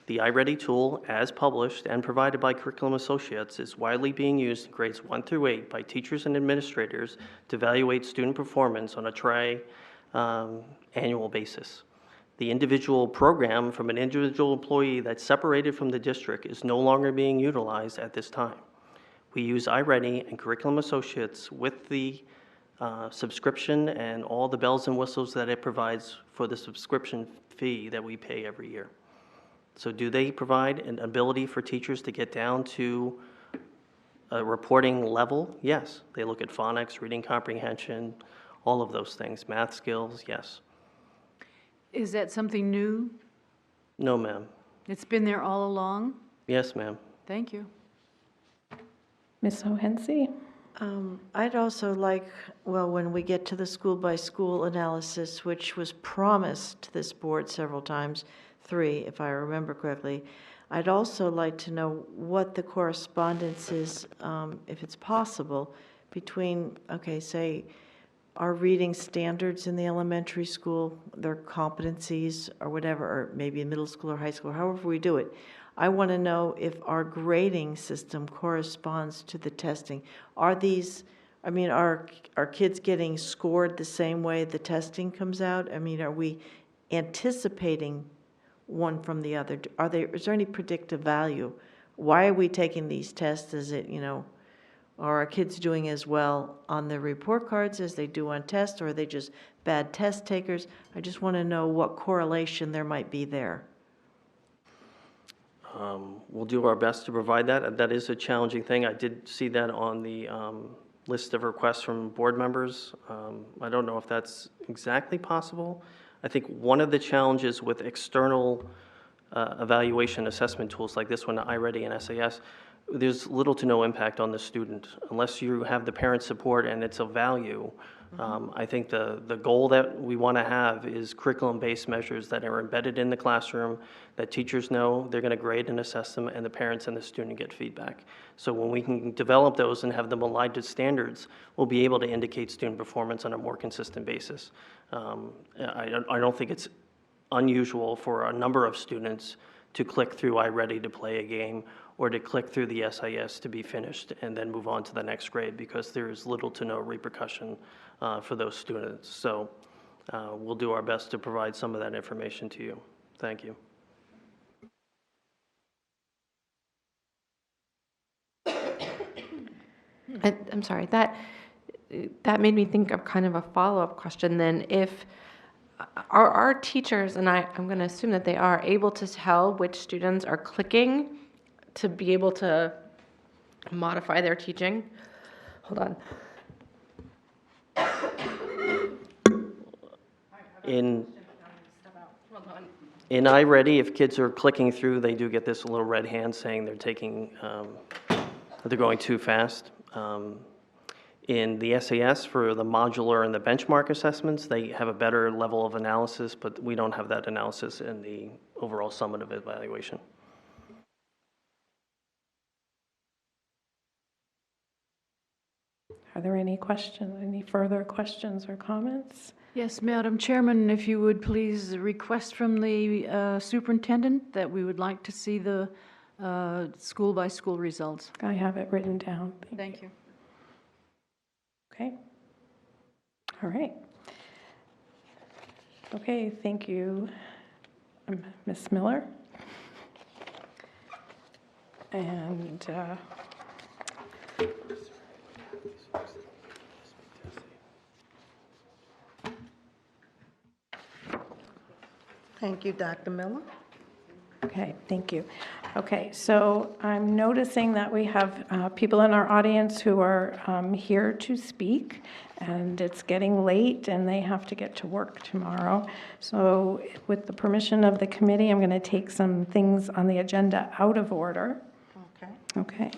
the iReady tool, as published and provided by Curriculum Associates, is widely being used in grades 1 through 8 by teachers and administrators to evaluate student performance on a tri-annual basis. The individual program from an individual employee that's separated from the district is no longer being utilized at this time. We use iReady and Curriculum Associates with the subscription and all the bells and whistles that it provides for the subscription fee that we pay every year. So do they provide an ability for teachers to get down to a reporting level? Yes. They look at phonics, reading comprehension, all of those things, math skills, yes. Is that something new? No, ma'am. It's been there all along? Yes, ma'am. Thank you. Ms. O'Hensey? I'd also like, well, when we get to the school-by-school analysis, which was promised to this board several times, 3, if I remember correctly, I'd also like to know what the correspondence is, if it's possible, between, okay, say, our reading standards in the elementary school, their competencies or whatever, or maybe in middle school or high school, however we do it. I want to know if our grading system corresponds to the testing. Are these, I mean, are kids getting scored the same way the testing comes out? I mean, are we anticipating one from the other? Is there any predictive value? Why are we taking these tests? Is it, are our kids doing as well on the report cards as they do on tests, or are they just bad test takers? I just want to know what correlation there might be there. We'll do our best to provide that. That is a challenging thing. I did see that on the list of requests from board members. I don't know if that's exactly possible. I think one of the challenges with external evaluation assessment tools like this one, iReady and SAS, there's little to no impact on the student unless you have the parent support and it's of value. I think the goal that we want to have is curriculum-based measures that are embedded in the classroom, that teachers know they're going to grade and assess them, and the parents and the student get feedback. So when we can develop those and have them aligned to standards, we'll be able to indicate student performance on a more consistent basis. I don't think it's unusual for a number of students to click through iReady to play a game, or to click through the SIS to be finished and then move on to the next grade, because there's little to no repercussion for those students. So we'll do our best to provide some of that information to you. Thank you. I'm sorry, that made me think of kind of a follow-up question then. If are our teachers, and I'm going to assume that they are, able to tell which students are clicking to be able to modify their teaching? Hold on. In iReady, if kids are clicking through, they do get this little red hand saying they're taking, they're going too fast. In the SAS, for the modular and the benchmark assessments, they have a better level of analysis, but we don't have that analysis in the overall summative evaluation. Are there any questions, any further questions or comments? Yes, Madam Chairman, if you would please request from the superintendent that we would like to see the school-by-school results. I have it written down. Thank you. Okay. All right. Okay, thank you, Ms. Miller. And thank you, Dr. Miller. okay, thank you. Okay, so I'm noticing that we have people in our audience who are here to speak, and it's getting late and they have to get to work tomorrow. So with the permission of the committee, I'm going to take some things on the agenda out of order. Okay. Okay.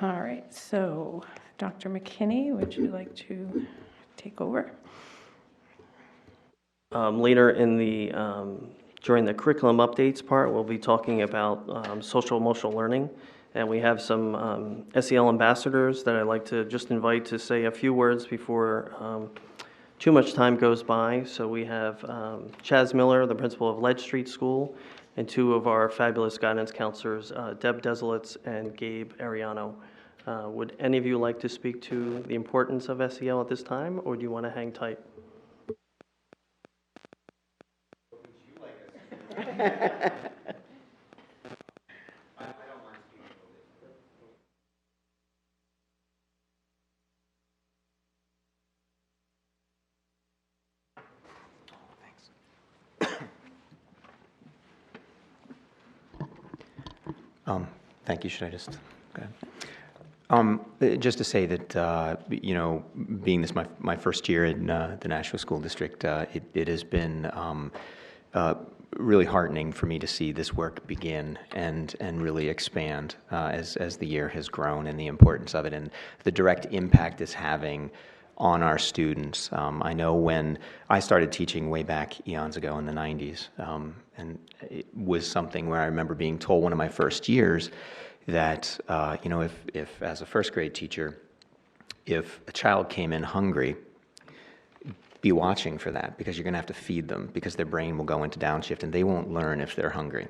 All right, so Dr. McKinney, would you like to take over? Later in the during the curriculum updates part, we'll be talking about social emotional learning, and we have some SEL ambassadors that I'd like to just invite to say a few words before too much time goes by. So we have Chaz Miller, the principal of Ledge Street School, and two of our fabulous guidance counselors, Deb Desolitz and Gabe Ariano. Would any of you like to speak to the importance of SEL at this time, or do you want to hang tight? Thank you. Should I just go ahead? Just to say that, being this my first year in the Nashua School District, it has been really heartening for me to see this work begin and really expand as the year has grown, and the importance of it and the direct impact it's having on our students. I know when I started teaching way back eons ago in the 90s, and it was something where I remember being told one of my first years that, if as a first grade teacher, if a child came in hungry, be watching for that, because you're going to have to feed them, because their brain will go into downshift and they won't learn if they're hungry.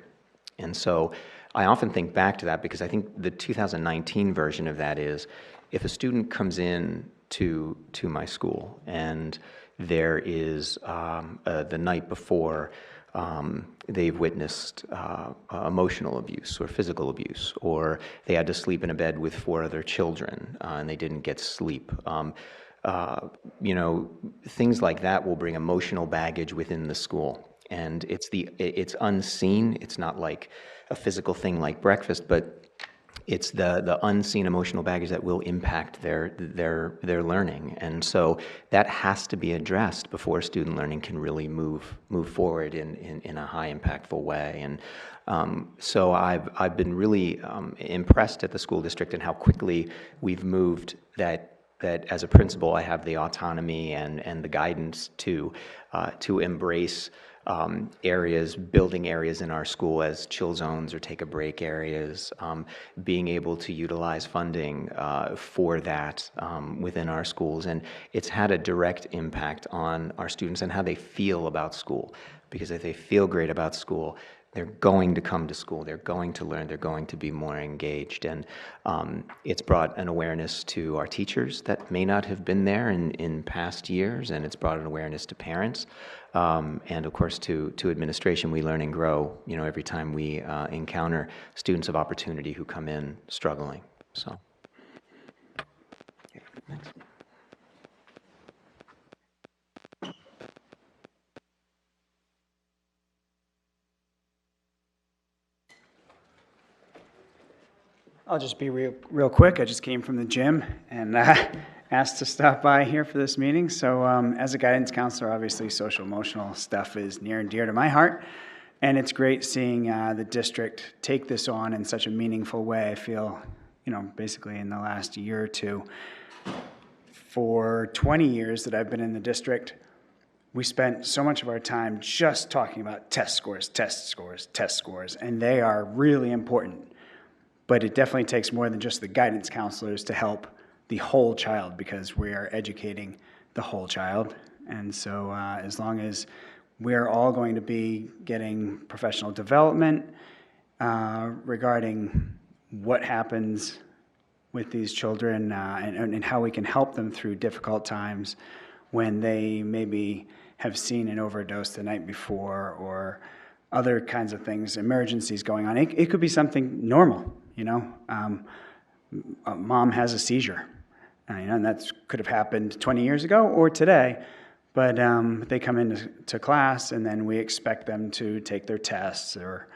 And so I often think back to that, because I think the 2019 version of that is, if a student comes in to my school and there is the night before they've witnessed emotional abuse or physical abuse, or they had to sleep in a bed with 4 other children and they didn't get sleep. Things like that will bring emotional baggage within the school. And it's unseen. It's not like a physical thing like breakfast, but it's the unseen emotional baggage that will impact their learning. And so that has to be addressed before student learning can really move forward in a high impactful way. And so I've been really impressed at the school district and how quickly we've moved that as a principal I have the autonomy and the guidance to embrace building areas in our school as chill zones or take a break areas, being able to utilize funding for that within our schools. And it's had a direct impact on our students and how they feel about school. Because if they feel great about school, they're going to come to school, they're going to learn, they're going to be more engaged. And it's brought an awareness to our teachers that may not have been there in past years, and it's brought an awareness to parents. And of course to administration. We learn and grow, every time we encounter students of opportunity who come in struggling. So, okay, thanks. I'll just be real quick. I just came from the gym and asked to stop by here for this meeting. So as a guidance counselor, obviously social emotional stuff is near and dear to my heart. And it's great seeing the district take this on in such a meaningful way. I feel, basically in the last year or two, for 20 years that I've been in the district, we spent so much of our time just talking about test scores, and they are really important. But it definitely takes more than just the guidance counselors to help the whole child, because we are educating the whole child. And so as long as we're all going to be getting professional development regarding what happens with these children and how we can help them through difficult times when they maybe have seen an overdose the night before or other kinds of things, emergencies going on. It could be something normal. Mom has a seizure, and that could have happened 20 years ago or today, but they come into class and then we expect them to take their tests or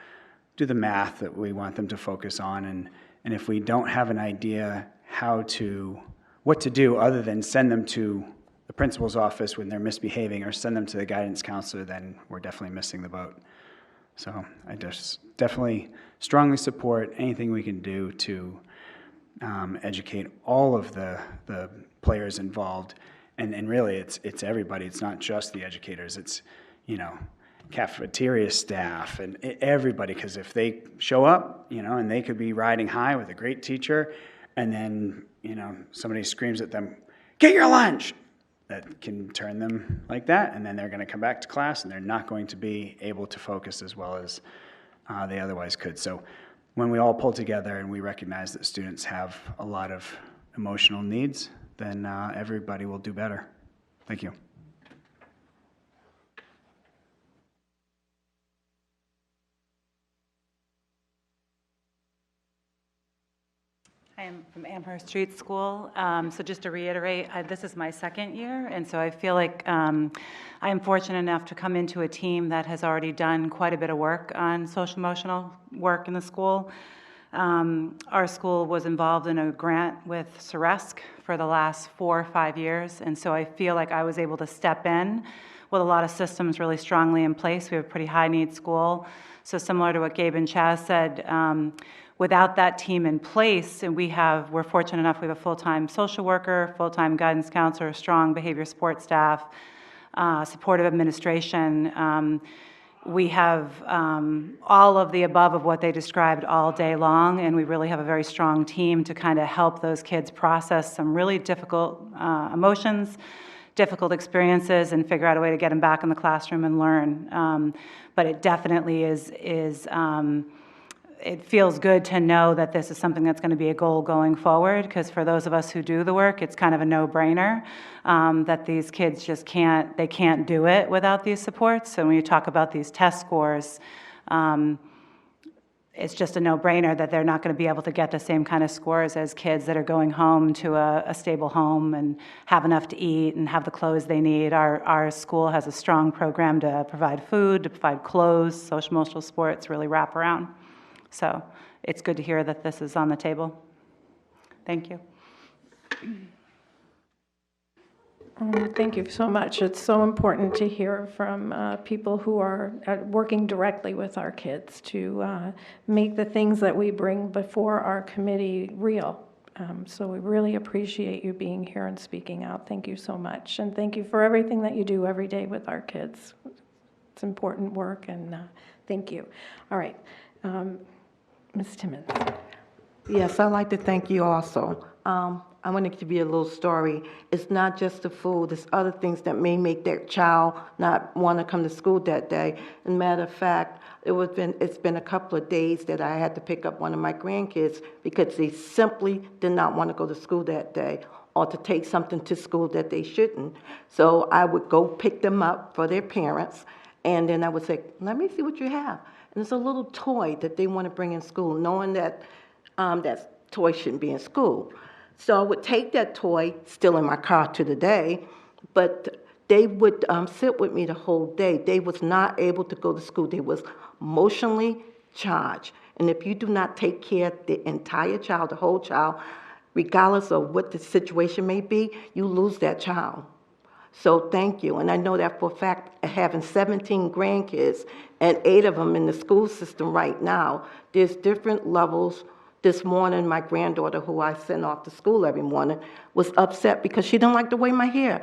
do the math that we want them to focus on, and if we don't have an idea what to do other than send them to the principal's office when they're misbehaving or send them to the guidance counselor, then we're definitely missing the boat. So I just definitely strongly support anything we can do to educate all of the players involved. And really, it's everybody. It's not just the educators. It's, cafeteria staff and everybody. Because if they show up, and they could be riding high with a great teacher, and then, somebody screams at them, "Get your lunch!" That can turn them like that, and then they're going to come back to class and they're not going to be able to focus as well as they otherwise could. So when we all pull together and we recognize that students have a lot of emotional needs, then everybody will do better. Thank you. I am from Amherst Street School. So just to reiterate, this is my second year, and so I feel like I am fortunate enough to come into a team that has already done quite a bit of work on social emotional work in the school. Our school was involved in a grant with Ceresc for the last 4 or 5 years, and so I feel like I was able to step in with a lot of systems really strongly in place. We have a pretty high-need school. So similar to what Gabe and Chaz said, without that team in place, and we're fortunate enough, we have a full-time social worker, full-time guidance counselor, strong behavior support staff, supportive administration. We have all of the above of what they described all day long, and we really have a very strong team to kind of help those kids process some really difficult emotions, difficult experiences, and figure out a way to get them back in the classroom and learn. But it definitely it feels good to know that this is something that's going to be a goal going forward, because for those of us who do the work, it's kind of a no-brainer that these kids just can't do it without these supports. So when you talk about these test scores, it's just a no-brainer that they're not going to be able to get the same kind of scores as kids that are going home to a stable home and have enough to eat and have the clothes they need. Our school has a strong program to provide food, to provide clothes, social emotional sports, really wrap around. So it's good to hear that this is on the table. Thank you. Thank you so much. It's so important to hear from people who are working directly with our kids to make the things that we bring before our committee real. So we really appreciate you being here and speaking out. Thank you so much. And thank you for everything that you do every day with our kids. It's important work, and thank you. All right. Ms. Timmons. Yes, I'd like to thank you also. I want to give you a little story. It's not just the food, it's other things that may make that child not want to come to school that day. As a matter of fact, it's been a couple of days that I had to pick up one of my grandkids because they simply did not want to go to school that day or to take something to school that they shouldn't. So I would go pick them up for their parents, and then I would say, let me see what you have. And it's a little toy that they want to bring in school, knowing that that toy shouldn't be in school. So I would take that toy, still in my car to the day, but they would sit with me the whole day. They was not able to go to school. They was emotionally charged. And if you do not take care of the entire child, the whole child, regardless of what the situation may be, you lose that child. So thank you. And I know that for a fact, having 17 grandkids and 8 of them in the school system right now, there's different levels. This morning, my granddaughter, who I send off to school every morning, was upset because she didn't like the way my hair.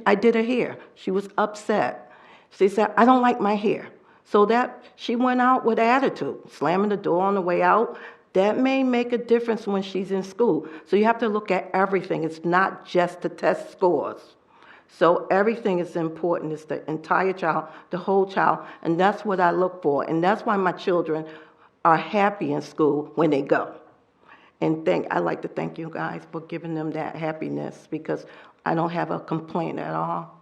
I did her hair. She was upset. She said, I don't like my hair. So that she went out with attitude, slamming the door on the way out. That may make a difference when she's in school. So you have to look at everything. It's not just the test scores. So everything is important. It's the entire child, the whole child, and that's what I look for. And that's why my children are happy in school when they go. And I'd like to thank you guys for giving them that happiness, because I don't have a complaint at all.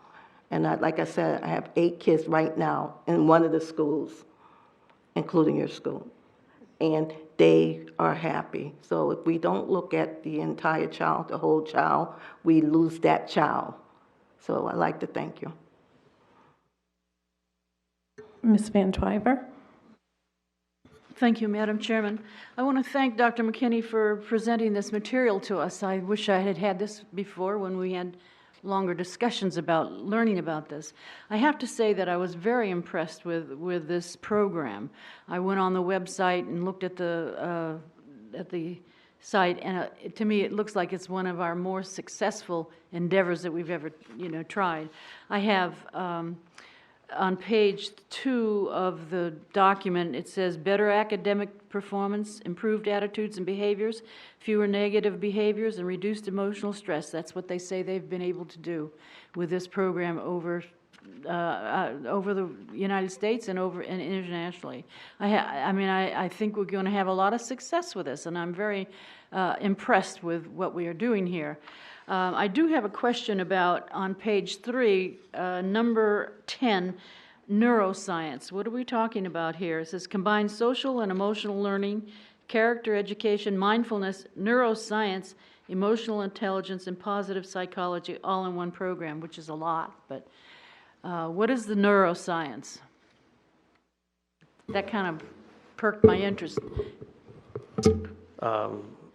And like I said, I have 8 kids right now in one of the schools, including your school. And they are happy. So if we don't look at the entire child, the whole child, we lose that child. So I'd like to thank you. Ms. Van Twyver. Thank you, Madam Chairman. I want to thank Dr. McKinney for presenting this material to us. I wish I had had this before when we had longer discussions about learning about this. I have to say that I was very impressed with this program. I went on the website and looked at the site, and to me it looks like it's one of our more successful endeavors that we've ever tried. I have on page 2 of the document, it says better academic performance, improved attitudes and behaviors, fewer negative behaviors, and reduced emotional stress. That's what they say they've been able to do with this program over the United States and internationally. I think we're going to have a lot of success with this, and I'm very impressed with what we are doing here. I do have a question about, on page 3, number 10, neuroscience. What are we talking about here? It says combine social and emotional learning, character education, mindfulness, neuroscience, emotional intelligence, and positive psychology all in one program, which is a lot. But what is the neuroscience? That kind of perked my interest.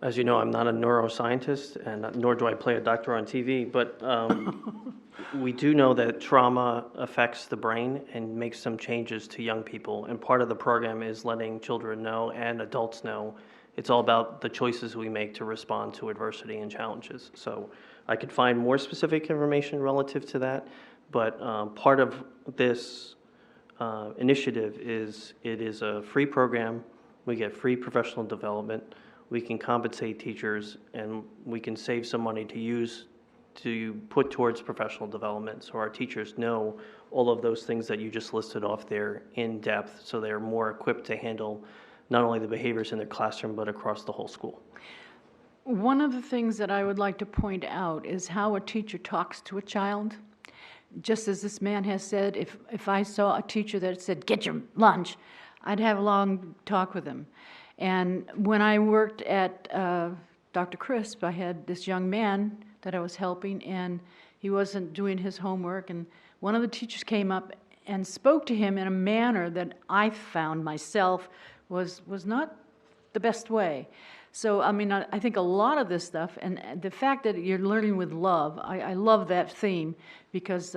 As you know, I'm not a neuroscientist, and nor do I play a doctor on TV, but We do know that trauma affects the brain and makes some changes to young people. And part of the program is letting children know and adults know it's all about the choices we make to respond to adversity and challenges. So I could find more specific information relative to that, but part of this initiative is it is a free program. We get free professional development. We can compensate teachers, and we can save some money to use to put towards professional development, so our teachers know all of those things that you just listed off there in depth, so they're more equipped to handle not only the behaviors in their classroom, but across the whole school. One of the things that I would like to point out is how a teacher talks to a child. Just as this man has said, if I saw a teacher that said, "Get your lunch," I'd have a long talk with him. And when I worked at Dr. Crisp, I had this young man that I was helping, and he wasn't doing his homework, and one of the teachers came up and spoke to him in a manner that I found myself was not the best way. So, I mean, I think a lot of this stuff, and the fact that you're learning with love, I love that theme, because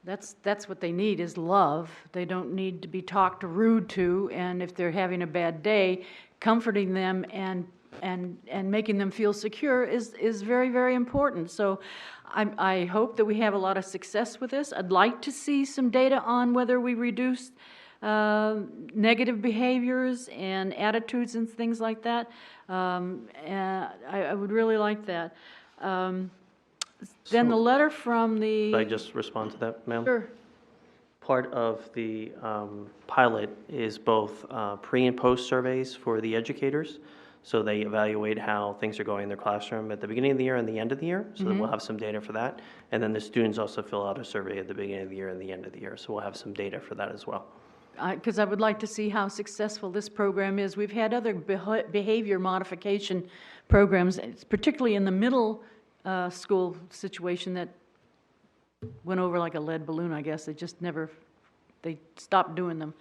that's what they need, is love. They don't need to be talked rude to, and if they're having a bad day, comforting them and making them feel secure is very, very important. So I hope that we have a lot of success with this. I'd like to see some data on whether we reduced negative behaviors and attitudes and things like that. And I would really like that. Then the letter from the... Could I just respond to that, ma'am? Sure. Part of the pilot is both pre and post surveys for the educators. So they evaluate how things are going in their classroom at the beginning of the year and the end of the year. So that we'll have some data for that. And then the students also fill out a survey at the beginning of the year and the end of the year. So we'll have some data for that as well. Because I would like to see how successful this program is. We've had other behavior modification programs, particularly in the middle school situation, that went over like a lead balloon, I guess. They stopped doing them.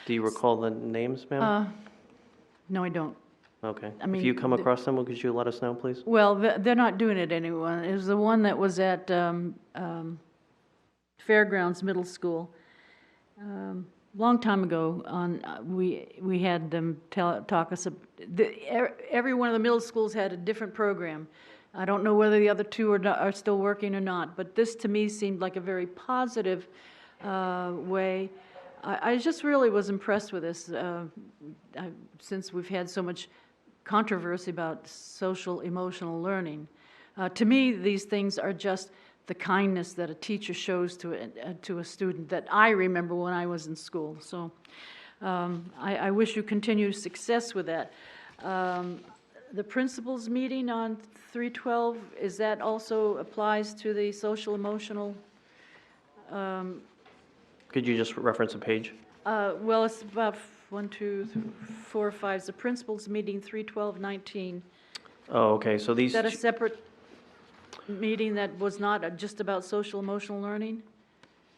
Do you recall the names, ma'am? No, I don't. Okay. I mean, if you come across them, could you let us know, please? Well, they're not doing it anymore. It was the one that was at Fairgrounds Middle School. Long time ago, we had them talk us. Every one of the middle schools had a different program. I don't know whether the other two are still working or not, but this to me seemed like a very positive way. I just really was impressed with this since we've had so much controversy about social emotional learning. To me, these things are just the kindness that a teacher shows to a student that I remember when I was in school. So I wish you continued success with that. The principals meeting on 3/12, is that also applies to the social emotional? Could you just reference a page? Well, it's about 1, 2, 3, 4, 5. It's the principals meeting 3/12/19. Oh, okay. So these. Is that a separate meeting that was not just about social emotional learning?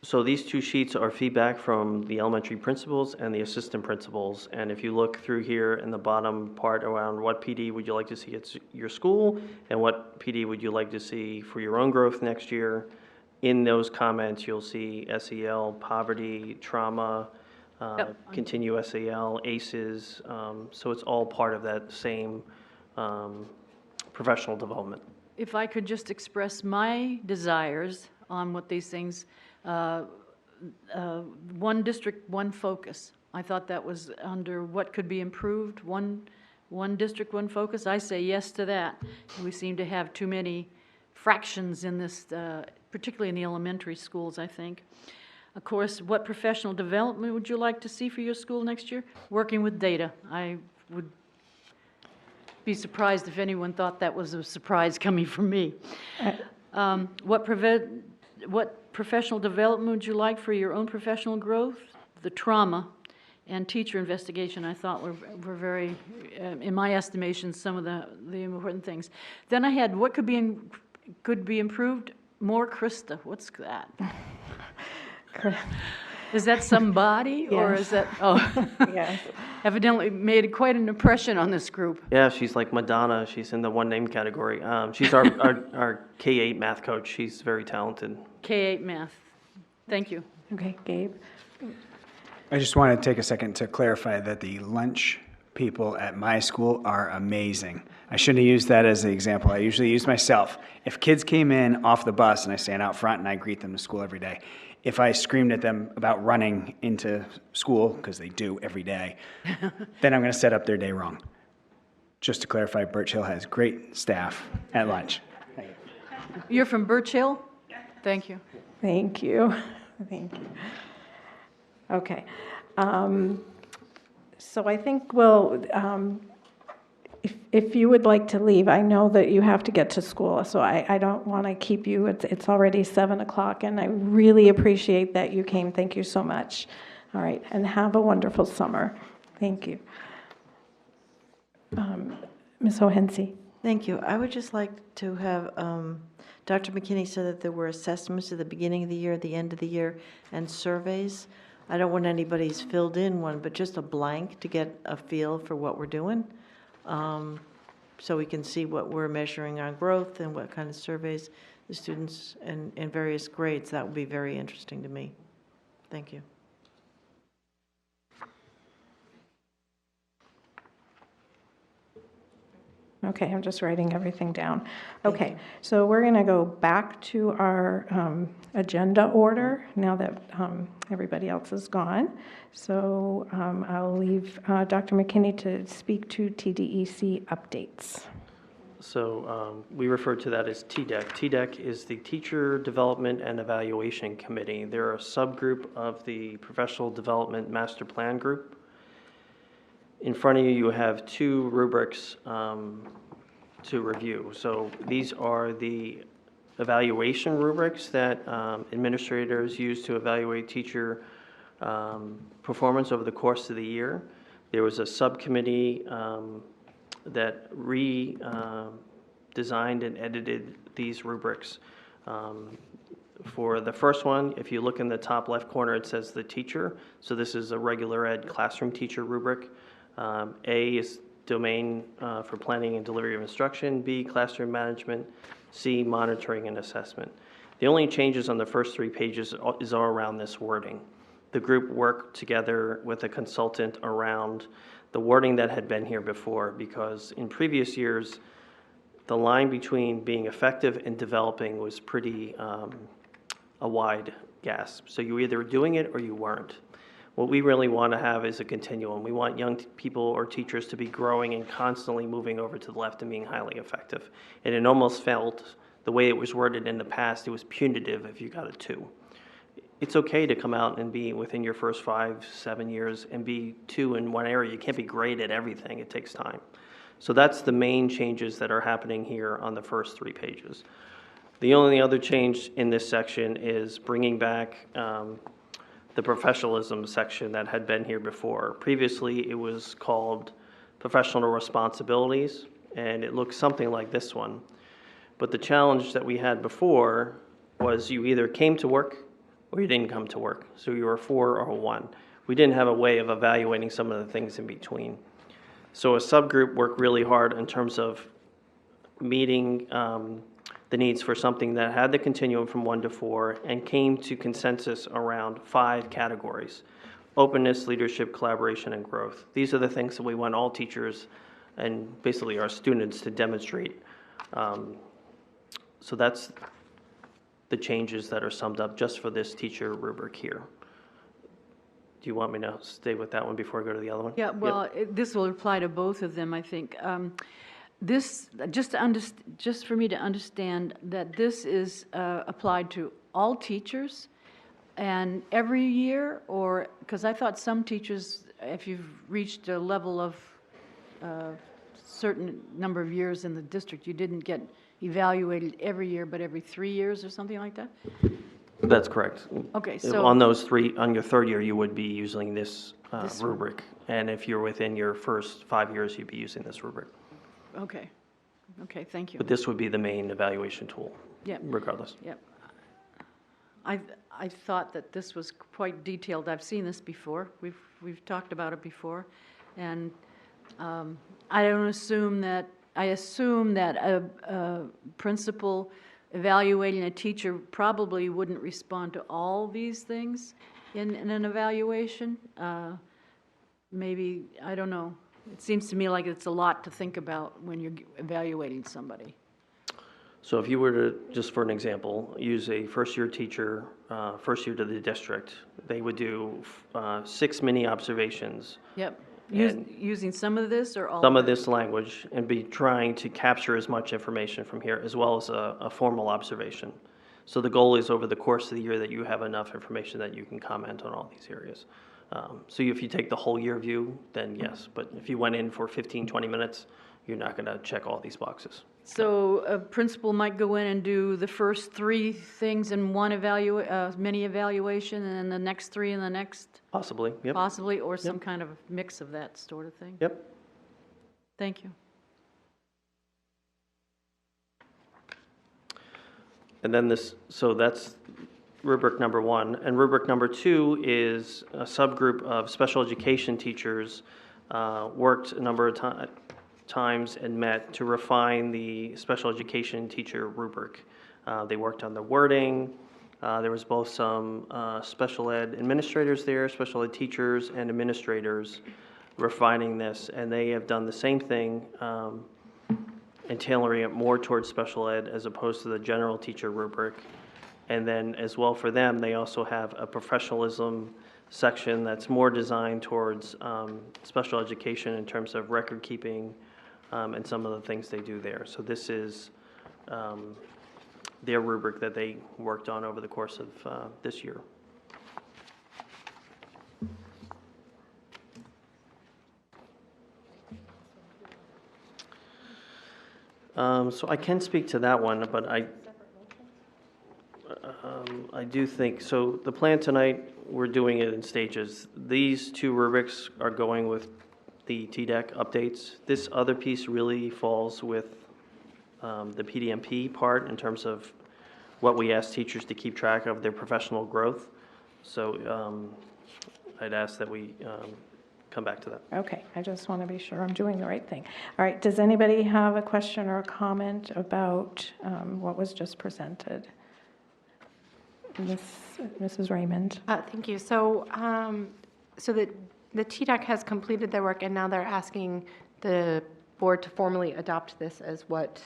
So these two sheets are feedback from the elementary principals and the assistant principals. And if you look through here in the bottom part around what PD would you like to see at your school and what PD would you like to see for your own growth next year, in those comments you'll see SEL, poverty, trauma, continue SEL, ACEs. So it's all part of that same professional development. If I could just express my desires on what these things, one district, one focus. I thought that was under what could be improved, one district, one focus. I say yes to that. We seem to have too many fractions in this, particularly in the elementary schools, I think. Of course, what professional development would you like to see for your school next year? Working with data. I would be surprised if anyone thought that was a surprise coming from me. What professional development would you like for your own professional growth? The trauma and teacher investigation, I thought were very, in my estimation, some of the important things. Then I had what could be improved. More Krista. What's that? Is that somebody, or is that? Oh, Yes. Evidently made quite an impression on this group. Yeah, she's like Madonna. She's in the one name category. She's our K-8 math coach. She's very talented. K-8 math. Thank you. Okay, Gabe? I just want to take a second to clarify that the lunch people at my school are amazing. I shouldn't have used that as an example. I usually use myself. If kids came in off the bus and I stand out front and I greet them to school every day, if I screamed at them about running into school, because they do every day, then I'm going to set up their day wrong. Just to clarify, Birch Hill has great staff at lunch. You're from Birch Hill? Thank you. Thank you. Thank you. Okay. So I think if you would like to leave, I know that you have to get to school, so I don't want to keep you. It's already 7 o'clock, and I really appreciate that you came. Thank you so much. All right, and have a wonderful summer. Thank you. Ms. O'Hensey. Thank you. I would just like to have, Dr. McKinney said that there were assessments at the beginning of the year, at the end of the year, and surveys. I don't want anybody's filled in one, but just a blank to get a feel for what we're doing. So we can see what we're measuring on growth and what kind of surveys the students in various grades. That would be very interesting to me. Thank you. Okay, I'm just writing everything down. Okay, so we're going to go back to our agenda order now that everybody else is gone. So I'll leave Dr. McKinney to speak to TDEC updates. So we refer to that as TDEC. TDEC is the Teacher Development and Evaluation Committee. They're a subgroup of the Professional Development Master Plan Group. In front of you, you have 2 rubrics to review. So these are the evaluation rubrics that administrators use to evaluate teacher performance over the course of the year. There was a subcommittee that designed and edited these rubrics. For the first one, if you look in the top left corner, it says the teacher. So this is a regular ed classroom teacher rubric. A is domain for planning and delivery of instruction. B, classroom management. C, monitoring and assessment. The only changes on the first 3 pages is all around this wording. The group worked together with a consultant around the wording that had been here before, because in previous years, the line between being effective and developing was pretty a wide gasp. So you were either doing it or you weren't. What we really want to have is a continuum. We want young people or teachers to be growing and constantly moving over to the left and being highly effective. And it almost felt, the way it was worded in the past, it was punitive if you got a 2. It's okay to come out and be within your first 5-7 years and be 2 in one area. You can't be great at everything. It takes time. So that's the main changes that are happening here on the first 3 pages. The only other change in this section is bringing back the professionalism section that had been here before. Previously, it was called professional responsibilities, and it looks something like this one. But the challenge that we had before was you either came to work or you didn't come to work. So you were 4 or 1. We didn't have a way of evaluating some of the things in between. So a subgroup worked really hard in terms of meeting the needs for something that had the continuum from 1 to 4 and came to consensus around 5 categories: openness, leadership, collaboration, and growth. These are the things that we want all teachers and basically our students to demonstrate. So that's the changes that are summed up just for this teacher rubric here. Do you want me to stay with that one before I go to the other one? Yeah, well, this will apply to both of them, I think. This, just for me to understand that this is applied to all teachers and every year, or, because I thought some teachers, if you've reached a level of certain number of years in the district, you didn't get evaluated every year, but every 3 years or something like that? That's correct. Okay, so on those 3, on your 3rd year, you would be using this rubric. And if you're within your first 5 years, you'd be using this rubric. Okay. Okay, thank you. But this would be the main evaluation tool, regardless. Yep. I thought that this was quite detailed. I've seen this before. We've talked about it before, and I assume that a principal evaluating a teacher probably wouldn't respond to all these things in an evaluation. Maybe, I don't know. It seems to me like it's a lot to think about when you're evaluating somebody. So if you were to, just for an example, use a first-year teacher, first year to the district, they would do 6 mini observations. Yep. And Using some of this or all some of it? this language and be trying to capture as much information from here as well as a formal observation. So the goal is over the course of the year that you have enough information that you can comment on all these areas. So if you take the whole year view, then yes. But if you went in for 15, 20 minutes, you're not going to check all these boxes. So a principal might go in and do the first 3 things in one mini evaluation, and then the next 3 in the next? Possibly, yep. Possibly, or some kind of mix of that sort of thing? Yep. Thank you. And then so that's rubric number 1. And rubric number 2 is a subgroup of special education teachers worked a number of times and met to refine the special education teacher rubric. They worked on the wording. There was both some special ed administrators there, special ed teachers and administrators refining this, and they have done the same thing and tailoring it more towards special ed as opposed to the general teacher rubric. And then as well for them, they also have a professionalism section that's more designed towards special education in terms of record keeping and some of the things they do there. So this is their rubric that they worked on over the course of this year. So I can speak to that one, but I do think, so the plan tonight, we're doing it in stages. These 2 rubrics are going with the TDEC updates. This other piece really falls with the PDMP part in terms of what we ask teachers to keep track of their professional growth. So I'd ask that we come back to that. Okay, I just want to be sure I'm doing the right thing. All right, does anybody have a question or a comment about what was just presented? Mrs. Raymond. Thank you. So, so the TDEC has completed their work, and now they're asking the board to formally adopt this as what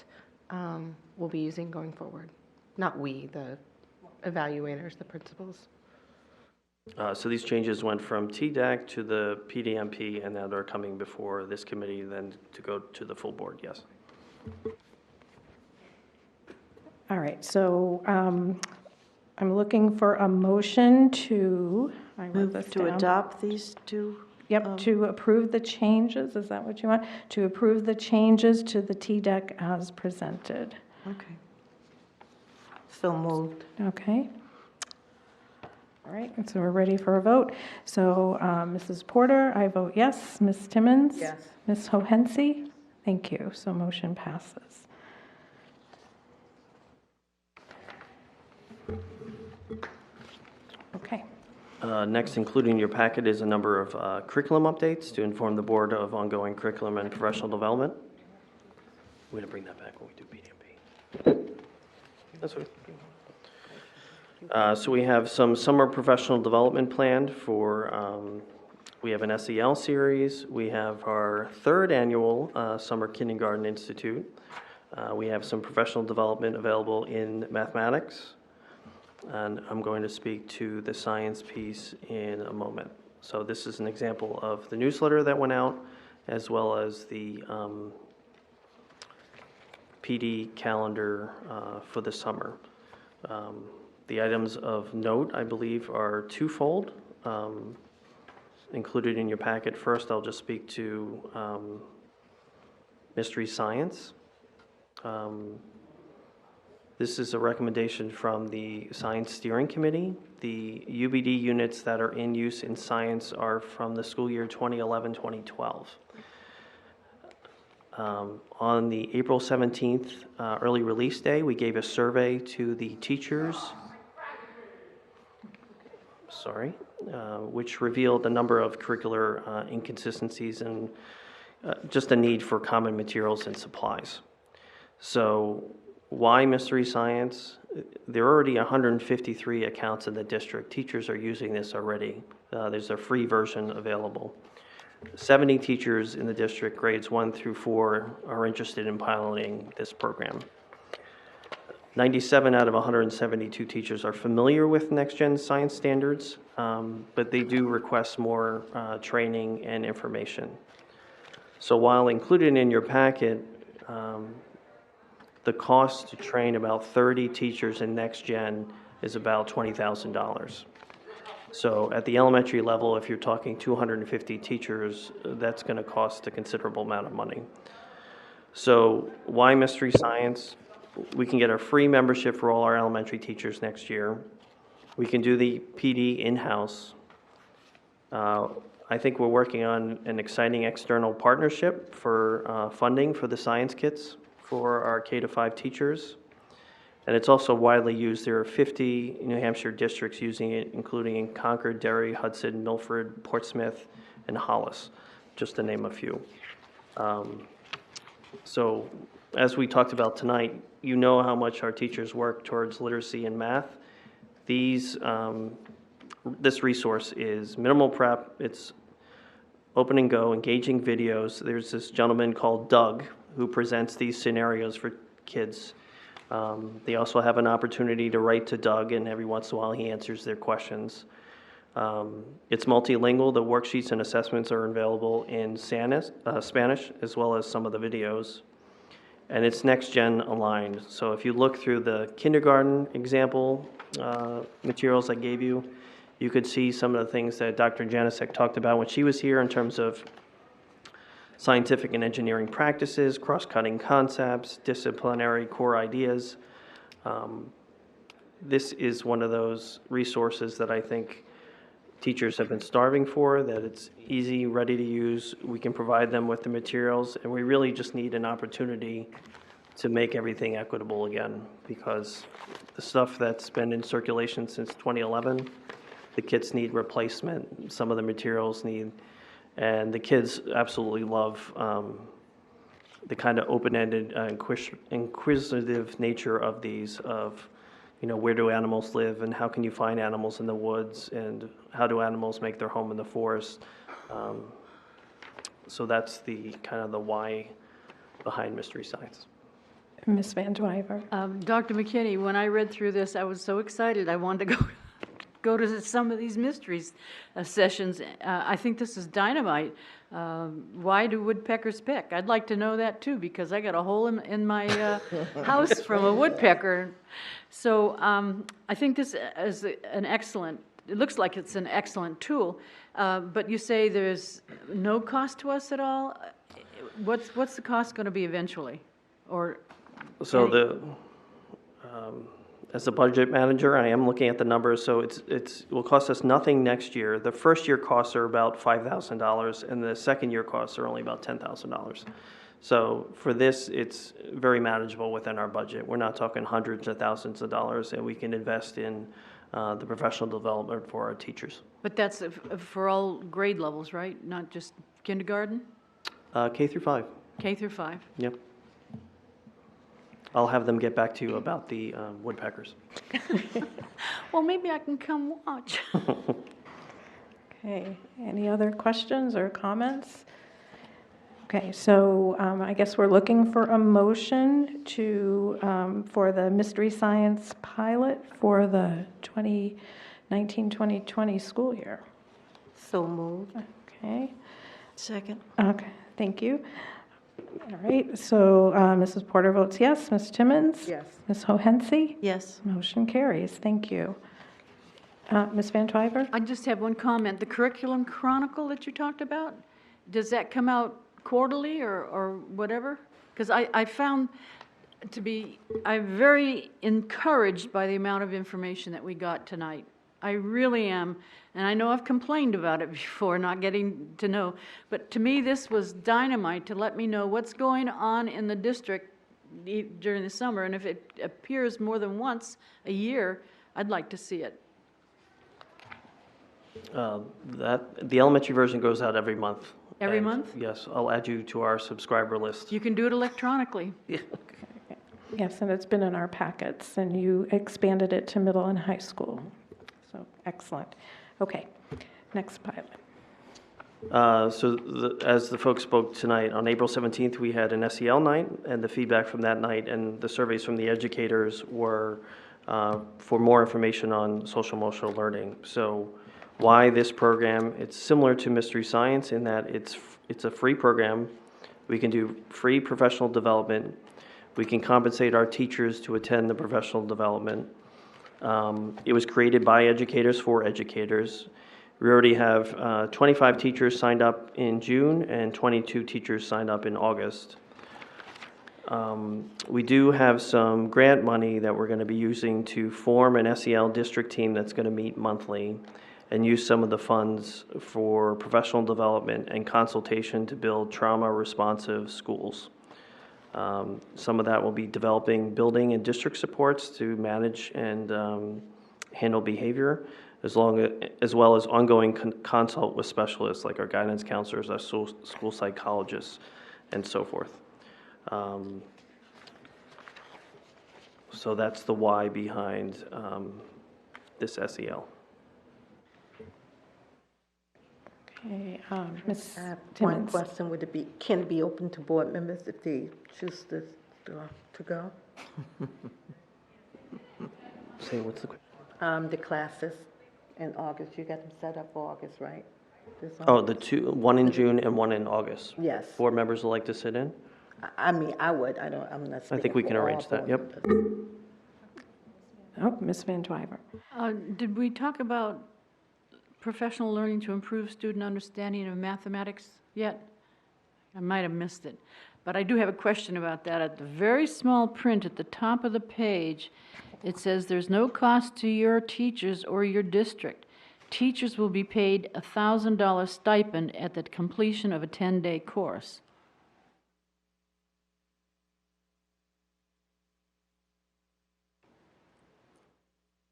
we'll be using going forward. Not we, the evaluators, the principals. So these changes went from TDEC to the PDMP, and now they're coming before this committee, then to go to the full board, yes. All right, so I'm looking for a motion to, I wrote this to down. adopt these 2? Yep, to approve the changes, is that what you want? To approve the changes to the TDEC as presented. Okay. So moved. Okay. All right, and so we're ready for a vote. So Mrs. Porter, I vote yes. Ms. Timmons? Yes. Ms. Hohensie? Thank you. So motion passes. Okay. Next, included in your packet is a number of curriculum updates to inform the board of ongoing curriculum and professional development. We're going to bring that back when we do PDMP. That's okay. So we have some summer professional development planned for, we have an SEL series. We have our 3rd annual Summer Kindergarten Institute. We have some professional development available in mathematics. And I'm going to speak to the science piece in a moment. So this is an example of the newsletter that went out, as well as the PD calendar for the summer. The items of note, I believe, are twofold. Included in your packet, first I'll just speak to mystery science. This is a recommendation from the Science Steering Committee. The UBD units that are in use in science are from the school year 2011-2012. On the April 17th early release day, we gave a survey to the teachers, which revealed a number of curricular inconsistencies and just a need for common materials and supplies. So Why Mystery Science? There are already 153 accounts in the district. Teachers are using this already. There's a free version available. 70 teachers in the district, grades 1 through 4, are interested in piloting this program. 97 out of 172 teachers are familiar with next-gen science standards, but they do request more training and information. So while included in your packet, the cost to train about 30 teachers in next-gen is about $20,000. So at the elementary level, if you're talking 250 teachers, that's going to cost a considerable amount of money. So why Mystery Science? We can get a free membership for all our elementary teachers next year. We can do the PD in-house. I think we're working on an exciting external partnership for funding for the science kits for our K-5 teachers. And it's also widely used. There are 50 New Hampshire districts using it, including in Concord, Derry, Hudson, Milford, Portsmouth, and Hollis, just to name a few. So as we talked about tonight, you know how much our teachers work towards literacy and math. This resource is minimal prep. It's open and go, engaging videos. There's this gentleman called Doug who presents these scenarios for kids. They also have an opportunity to write to Doug, and every once in a while he answers their questions. It's multilingual. The worksheets and assessments are available in Spanish, as well as some of the videos. And it's next-gen aligned. So if you look through the kindergarten example materials I gave you, you could see some of the things that Dr. Janicek talked about when she was here in terms of scientific and engineering practices, cross-cutting concepts, disciplinary core ideas. This is one of those resources that I think teachers have been starving for, that it's easy, ready to use. We can provide them with the materials, and we really just need an opportunity to make everything equitable again, because the stuff that's been in circulation since 2011, the kits need replacement, some of the materials need. And the kids absolutely love the kind of open-ended, inquisitive nature of these, of, where do animals live and how can you find animals in the woods and how do animals make their home in the forest. So that's the kind of the why behind Mystery Science. Ms. Van Dwyver. Dr. McKinney, when I read through this, I was so excited. I wanted to go to some of these mysteries sessions. I think this is dynamite. Why do woodpeckers pick? I'd like to know that too, because I got a hole in my house from a woodpecker. So I think this is an excellent, it looks like it's an excellent tool, but you say there's no cost to us at all? What's the cost going to be eventually? Or so as a budget manager, I am looking at the numbers, so it will cost us nothing next year. The first year costs are about $5,000, and the second year costs are only about $10,000. So for this, it's very manageable within our budget. We're not talking hundreds of thousands of dollars, and we can invest in the professional development for our teachers. But that's for all grade levels, right? Not just kindergarten? K through 5. K through 5. Yep. I'll have them get back to you about the woodpeckers. Well, maybe I can come watch. Okay, any other questions or comments? Okay, so I guess we're looking for a motion for the Mystery Science pilot for the 2019-2020 school year. So moved. Okay. Second. Okay, thank you. All right, so Mrs. Porter votes yes. Ms. Timmons? Yes. Ms. Hohensie? Yes. Motion carries. Thank you. Ms. Van Twyver? I just have one comment. The Curriculum Chronicle that you talked about, does that come out quarterly or whatever? Because I found I'm very encouraged by the amount of information that we got tonight. I really am. And I know I've complained about it before, not getting to know. But to me, this was dynamite to let me know what's going on in the district during the summer. And if it appears more than once a year, I'd like to see it. The elementary version goes out every month. Every month? Yes, I'll add you to our subscriber list. You can do it electronically. Yeah. Yes, and it's been in our packets, and you expanded it to middle and high school. So, excellent. Okay, next pilot. As the folks spoke tonight, on April 17th, we had an SEL night, and the feedback from that night and the surveys from the educators were for more information on social emotional learning. So why this program? It's similar to Mystery Science in that it's a free program. We can do free professional development. We can compensate our teachers to attend the professional development. It was created by educators for educators. We already have 25 teachers signed up in June and 22 teachers signed up in August. We do have some grant money that we're going to be using to form an SEL district team that's going to meet monthly and use some of the funds for professional development and consultation to build trauma-responsive schools. Some of that will be developing building and district supports to manage and handle behavior, as well as ongoing consult with specialists like our guidance counselors, our school psychologists, and so forth. So that's the why behind this SEL. Okay, Ms. One Timmons. question, would it be, can it be open to board members if they choose to go? Say, what's the question? The classes in August, you got them set up for August, right? Oh, one in June and one in August. Yes. Board members would like to sit in? I mean, I would, I'm not speaking I think we can for all arrange that, board yep. members. Oh, Ms. Van Twyver. Did we talk about professional learning to improve student understanding of mathematics yet? I might have missed it, but I do have a question about that. At the very small print at the top of the page, it says there's no cost to your teachers or your district. Teachers will be paid a $1,000 stipend at the completion of a 10-day course.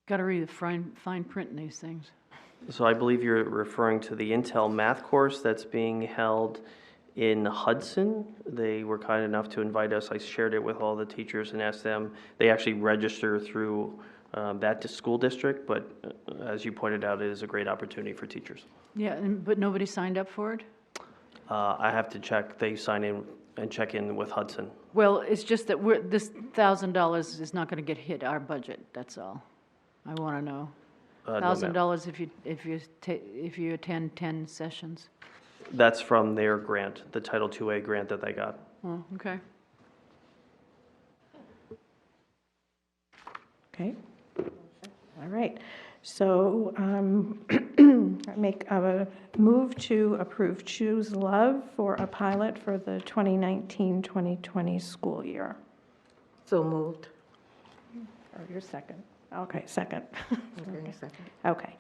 Got to read the fine print in these things. So I believe you're referring to the Intel math course that's being held in Hudson. They were kind enough to invite us. I shared it with all the teachers and asked them. They actually register through that school district, but as you pointed out, it is a great opportunity for teachers. Yeah, but nobody signed up for it? I have to check. They sign in and check in with Hudson. Well, it's just that this $1,000 is not going to get hit our budget, that's all. I want to know. $1,000 if you attend 10 sessions. That's from their grant, the Title IIA grant that they got. Oh, okay. Okay. All right. So I make a move to approve Choose Love for a pilot for the 2019-2020 school year. So moved. Or your second. Okay, second. Okay, second. Okay.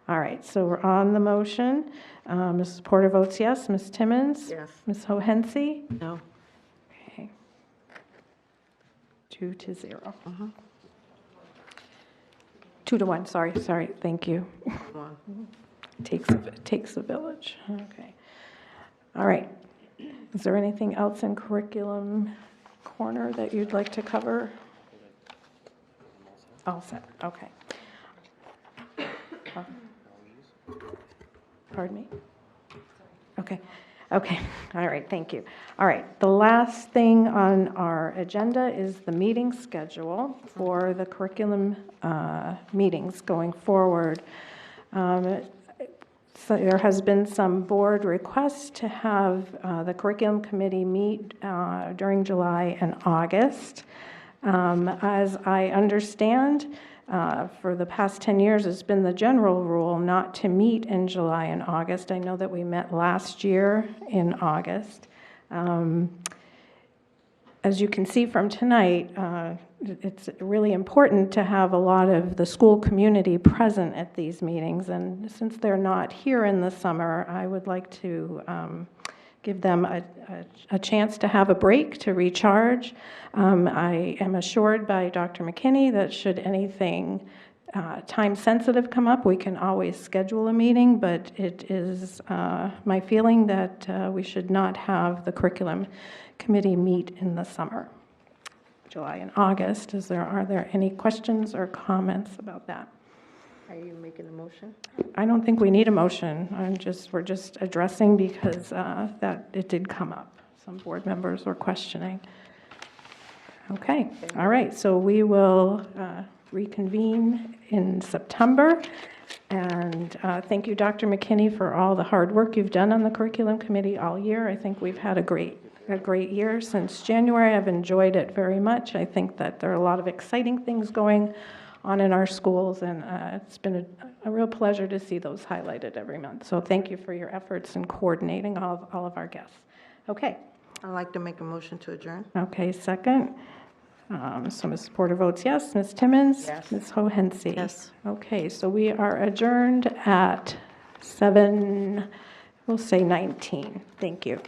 All right, so we're on the motion. Mrs. Porter votes yes. Ms. Timmons? Yes. Ms. Hohensie? No. Okay. 2-0. 2-1, sorry, thank you. Takes a village, okay. All right, is there anything else in curriculum corner that you'd like to cover? All set, okay. Pardon me? Okay, all right, thank you. All right, the last thing on our agenda is the meeting schedule for the curriculum meetings going forward. So there has been some board requests to have the curriculum committee meet during July and August. As I understand, for the past 10 years, it's been the general rule not to meet in July and August. I know that we met last year in August. As you can see from tonight, it's really important to have a lot of the school community present at these meetings. And since they're not here in the summer, I would like to give them a chance to have a break, to recharge. I am assured by Dr. McKinney that should anything time-sensitive come up, we can always schedule a meeting, but it is my feeling that we should not have the curriculum committee meet in the summer. July, and August. Are there any questions or comments about that? Are you making a motion? I don't think we need a motion. We're just addressing because that it did come up. Some board members were questioning. Okay, all right, so we will reconvene in September. And thank you, Dr. McKinney, for all the hard work you've done on the curriculum committee all year. I think we've had a great year since January. I've enjoyed it very much. I think that there are a lot of exciting things going on in our schools, and it's been a real pleasure to see those highlighted every month. So thank you for your efforts in coordinating all of our guests. Okay. I'd like to make a motion to adjourn. Okay, second. So Ms. Porter votes yes. Ms. Timmons? Yes. Ms. Hohensie? Yes. Okay, so we are adjourned at 7, we'll say 19. Thank you.